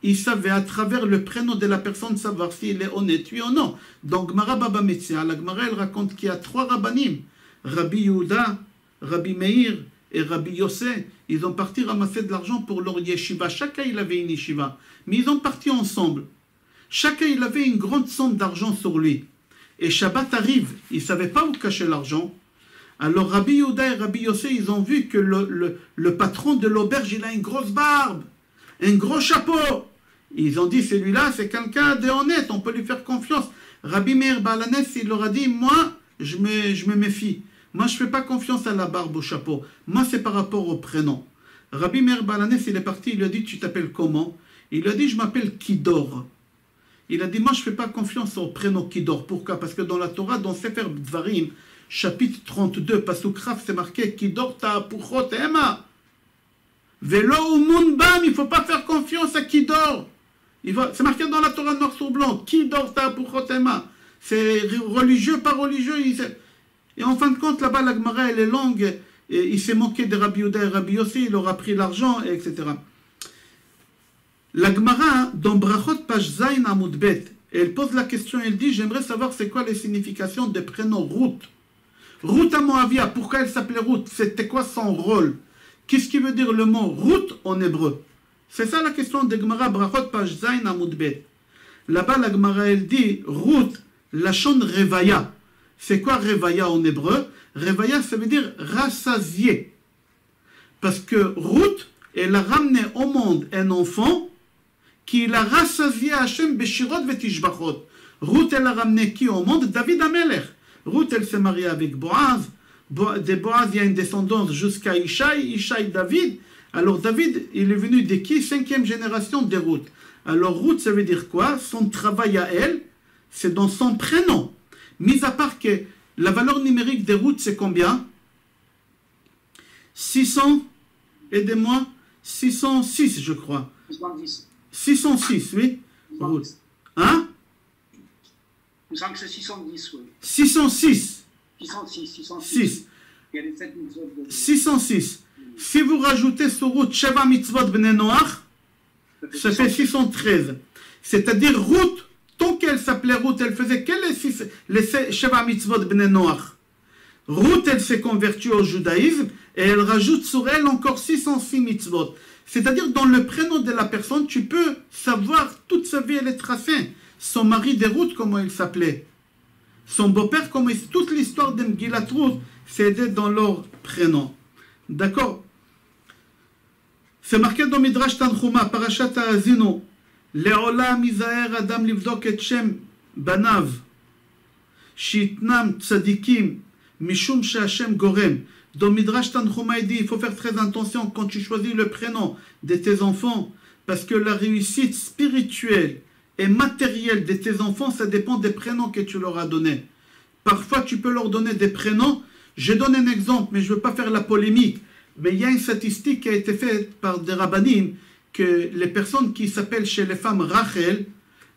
il savait à travers le prénom de la personne savoir s'il est honnête, oui ou non. Donc, Gemara Baba Metzia, la Gemara, elle raconte qu'il y a 3 rabbanim, Rabbi Yehuda, Rabbi Meir et Rabbi Yossé. Ils ont parti ramasser de l'argent pour leur yeshiva. Chacun, il avait une yeshiva. Mais ils ont parti ensemble. Chacun, il avait une grande somme d'argent sur lui. Et Shabbat arrive, ils ne savaient pas où cacher l'argent. Alors Rabbi Yehuda et Rabbi Yossé, ils ont vu que le patron de l'auberge, il a une grosse barbe, un gros chapeau. Ils ont dit, celui-là, c'est quelqu'un d'honnête, on peut lui faire confiance. Rabbi Meir Baal Hanes, il leur a dit, moi, je me méfie. Moi, je ne fais pas confiance à la barbe, au chapeau. Moi, c'est par rapport au prénom. Rabbi Meir Baal Hanes, il est parti, il lui a dit, tu t'appelles comment? Il lui a dit, je m'appelle Kidor. Il a dit, moi je ne fais pas confiance au prénom Kidor. Pourquoi? Parce que dans la Torah, dans Sefer Dvarim, chapitre 32, Pasuk Raf, c'est marqué Kidor ta'apuchot ema. Velo umunbam, il ne faut pas faire confiance à Kidor. C'est marqué dans la Torah noir sur blanc. Kidor ta'apuchot ema. C'est religieux, pas religieux. Et en fin de compte, là-bas, la Gemara, elle est longue. Et il s'est moqué de Rabbi Yehuda et Rabbi Yossi, il aura pris l'argent, etc. La Gemara, dans Brachot, page Zayin Amud Bet, elle pose la question, elle dit, j'aimerais savoir c'est quoi les significations des prénoms Ruth. Ruth à Moavia, pourquoi elle s'appelait Ruth? C'était quoi son rôle? Qu'est-ce qui veut dire le mot Ruth en hébreu? C'est ça la question de Gemara, Brachot, page Zayin Amud Bet. Là-bas, la Gemara, elle dit, Ruth, Lachon Revaya. C'est quoi Revaya en hébreu? Revaya, ça veut dire rassasié. Parce que Ruth, elle a ramené au monde un enfant qu'il a rassasié Hachem Beshirot Vetishbachot. Ruth, elle a ramené qui au monde? David Amelech. Ruth, elle s'est mariée avec Boaz. De Boaz, il y a une descendance jusqu'à Ishaï. Ishaï, David. Alors David, il est venu de qui? 5e génération de Ruth. Alors Ruth, ça veut dire quoi? Son travail à elle, c'est dans son prénom. Mis à part que la valeur numérique de Ruth, c'est combien? 600, aidez-moi, 606, je crois. 610. 606, oui. Ruth. Hein? Il me semble que c'est 610, oui. 606. 606. Il y a les 7 mitzvot de... 606. Si vous rajoutez sur Ruth Sheva mitzvot bnei Noach, ça fait 613. C'est-à-dire Ruth, tant qu'elle s'appelait Ruth, elle faisait les Sheva mitzvot bnei Noach. Ruth, elle s'est convertie au judaïsme et elle rajoute sur elle encore 606 mitzvot. C'est-à-dire, dans le prénom de la personne, tu peux savoir toute sa vie, elle est tracée. Son mari de Ruth, comment il s'appelait. Son beau-père, comment il... Toute l'histoire de Megillat Ruth, c'est dans leur prénom. D'accord? C'est marqué dans Midrash Tanchuma, Parashat Ha'azino. Le'olam izaher adam livdok et shem banav. Shitnam tzadikim mishum she'Hashem gorem. Dans Midrash Tanchuma, il dit, il faut faire très attention quand tu choisis le prénom de tes enfants, parce que la réussite spirituelle et matérielle de tes enfants, ça dépend des prénoms que tu leur as donnés. Parfois, tu peux leur donner des prénoms. Je donne un exemple, mais je ne veux pas faire la polémique. Mais il y a une statistique qui a été faite par des rabbanim, que les personnes qui s'appellent chez les femmes Rachel,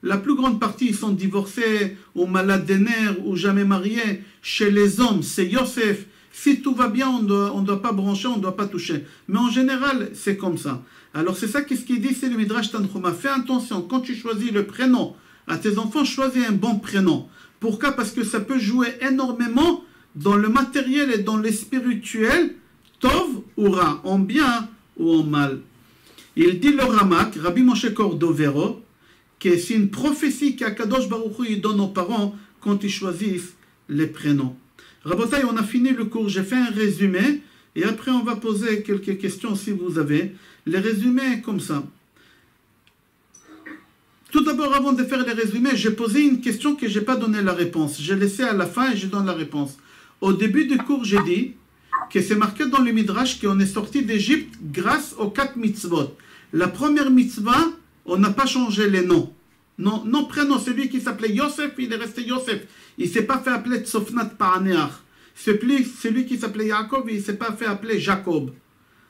la plus grande partie, ils sont divorcés, ou malades des nerfs, ou jamais mariés. Chez les hommes, c'est Yosef, Si tout va bien, on doit pas brancher, on ne doit pas toucher. Mais en général, c'est comme ça. Alors c'est ça qu'est-ce qu'il dit, c'est le Midrash Tanchuma. Fais attention, quand tu choisis le prénom à tes enfants, choisis un bon prénom. Pourquoi? Parce que ça peut jouer énormément dans le matériel et dans le spirituel, tov ou ra, en bien ou en mal. Il dit le Ramak, Rabbi Moshe Cordovero, que c'est une prophétie qu'Akadosh Baruch Hu donne aux parents quand ils choisissent les prénoms. Rabotai, on a fini le cours, j'ai fait un résumé, et après on va poser quelques questions si vous avez. Les résumés comme ça. Tout d'abord, avant de faire les résumés, j'ai posé une question que je n'ai pas donné la réponse. J'ai laissé à la fin et je donne la réponse. Au début du cours, j'ai dit que c'est marqué dans le Midrash qu'on est sorti d'Égypte grâce aux 4 mitzvot. La première mitzvah, on n'a pas changé les noms. Non, prénom, celui qui s'appelait Yosef, il est resté Yosef. Il ne s'est pas fait appeler Tsofnat Pa'aneach. Celui qui s'appelait Yaakov, il ne s'est pas fait appeler Jacob.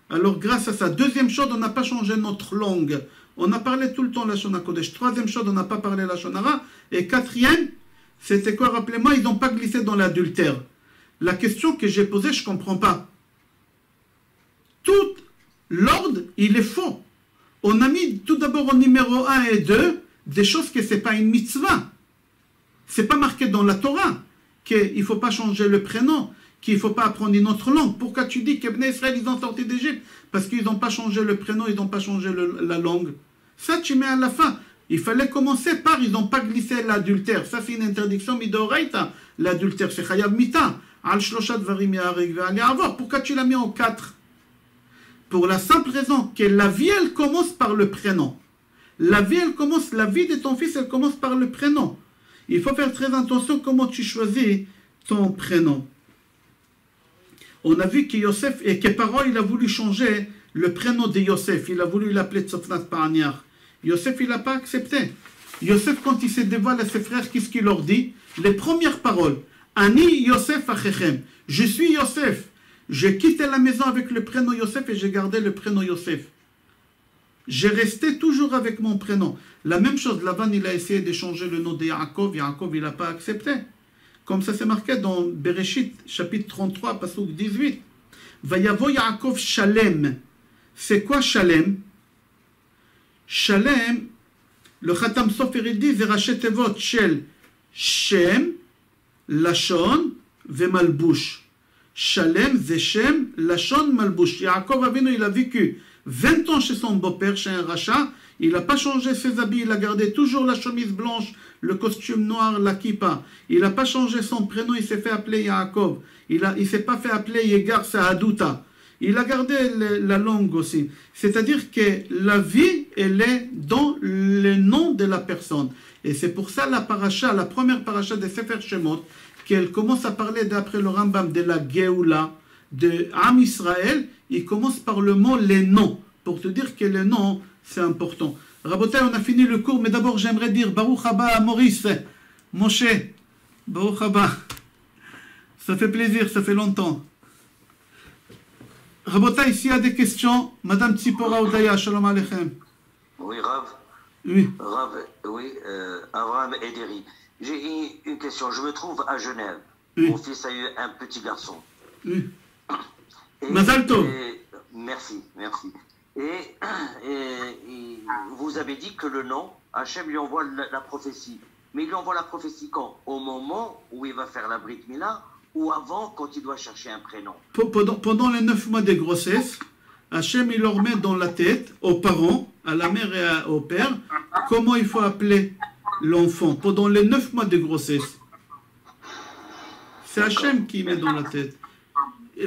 Alors, grâce à ça. Deuxième chose, on n'a pas changé notre langue. On a parlé tout le temps la Shona Kodesh. Troisième chose, on n'a pas parlé la Shonara. Et quatrième, c'était quoi? Rappelez-moi, ils n'ont pas glissé dans l'adultère. La question que j'ai posée, je ne comprends pas. Tout l'ordre, il est faux. On a mis tout d'abord au numéro 1 et 2 des choses que ce n'est pas une mitzvah. Ce n'est pas marqué dans la Torah qu'il ne faut pas changer le prénom, qu'il ne faut pas apprendre une autre langue. Pourquoi tu dis que Bnei Israël, ils ont sorti d'Égypte? Parce qu'ils n'ont pas changé le prénom, ils n'ont pas changé la langue. Ça, tu mets à la fin. Il fallait commencer par, ils n'ont pas glissé l'adultère. Ça, c'est une interdiction midoraita. L'adultère, c'est chayav mita. Al shloshat varim ya'arek ve'al ya'avor. Pourquoi tu l'as mis en 4? Pour la simple raison que la vie, elle commence par le prénom. La vie de ton fils, elle commence par le prénom. Il faut faire très attention comment tu choisis ton prénom. On a vu que Yosef, et que Paro, il a voulu changer le prénom de Yosef. Il a voulu l'appeler Tsofnat Pa'aneach. Yosef, il n'a pas accepté. Yosef, quand il se dévoile à ses frères, qu'est-ce qu'il leur dit? Les premières paroles. Ani Yosef Achechem. Je suis Yosef. J'ai quitté la maison avec le prénom Yosef et j'ai gardé le prénom Yosef. J'ai resté toujours avec mon prénom. La même chose, Lavan, il a essayé de changer le nom de Yaakov. Yaakov, il n'a pas accepté. Comme ça, c'est marqué dans Bereshit, chapitre 33, pasuk 18. Vayavo Yaakov Shalem. C'est quoi Shalem? Shalem, le Khatam Sofer, il dit, Zerachet Evot Shel Shem, Lashon, Vemalbush. Shalem, Zeshem, Lashon, Malbush. Yaakov Avinu, il a vécu 20 ans chez son beau-père, chez un rachat. Il n'a pas changé ses habits, il a gardé toujours la chemise blanche, le costume noir, la kippa. Il n'a pas changé son prénom, il s'est fait appeler Yaakov. Il ne s'est pas fait appeler Yegar Saaduta. Il a gardé la langue aussi. C'est-à-dire que la vie, elle est dans le nom de la personne. Et c'est pour ça la première paracha de Sefer Shemot, qu'elle commence à parler d'après le Rambam de la Géoula, de Am Israël, il commence par le mot les noms, pour te dire que les noms, c'est important. Rabotai, on a fini le cours, mais d'abord j'aimerais dire Baruch Haba à Maurice, Moshe, Baruch Haba. Ça fait plaisir, ça fait longtemps. Rabotai, s'il y a des questions, Madame Tzipora Oudaya, Shalom Aleichem. Oui, Rav. Oui. Rav, oui, Abraham Ederi. J'ai une question. Je me trouve à Genève. Oui. Mon fils a eu un petit garçon. Oui. Mazal Tov. Merci. Et vous avez dit que le nom, Hachem lui envoie la prophétie. Mais il lui envoie la prophétie quand? Au moment où il va faire la Brit Mila ou avant, quand il doit chercher un prénom? Pendant les 9 mois de grossesse, Hachem, il leur met dans la tête, aux parents, à la mère et au père, comment il faut appeler l'enfant pendant les 9 mois de grossesse. C'est Hachem qui met dans la tête.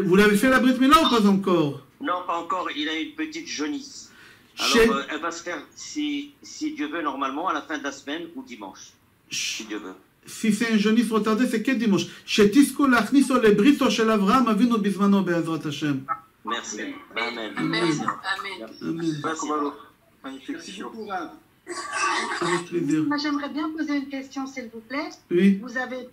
Vous l'avez fait la Brit Mila ou pas encore? Non, pas encore. Il a une petite jaunisse. Alors, elle va se faire, si Dieu veut, normalement, à la fin de la semaine ou dimanche. Si Dieu veut. Si c'est un jaunisse retardé, c'est quel dimanche? Shetisku lachniso le brito shel Avraham avinu bizmano be'ezrat Hashem. Merci. Amen. Amen. Merci beaucoup, Rav. Avec plaisir. Moi, j'aimerais bien poser une question, s'il vous plaît. Oui. Vous avez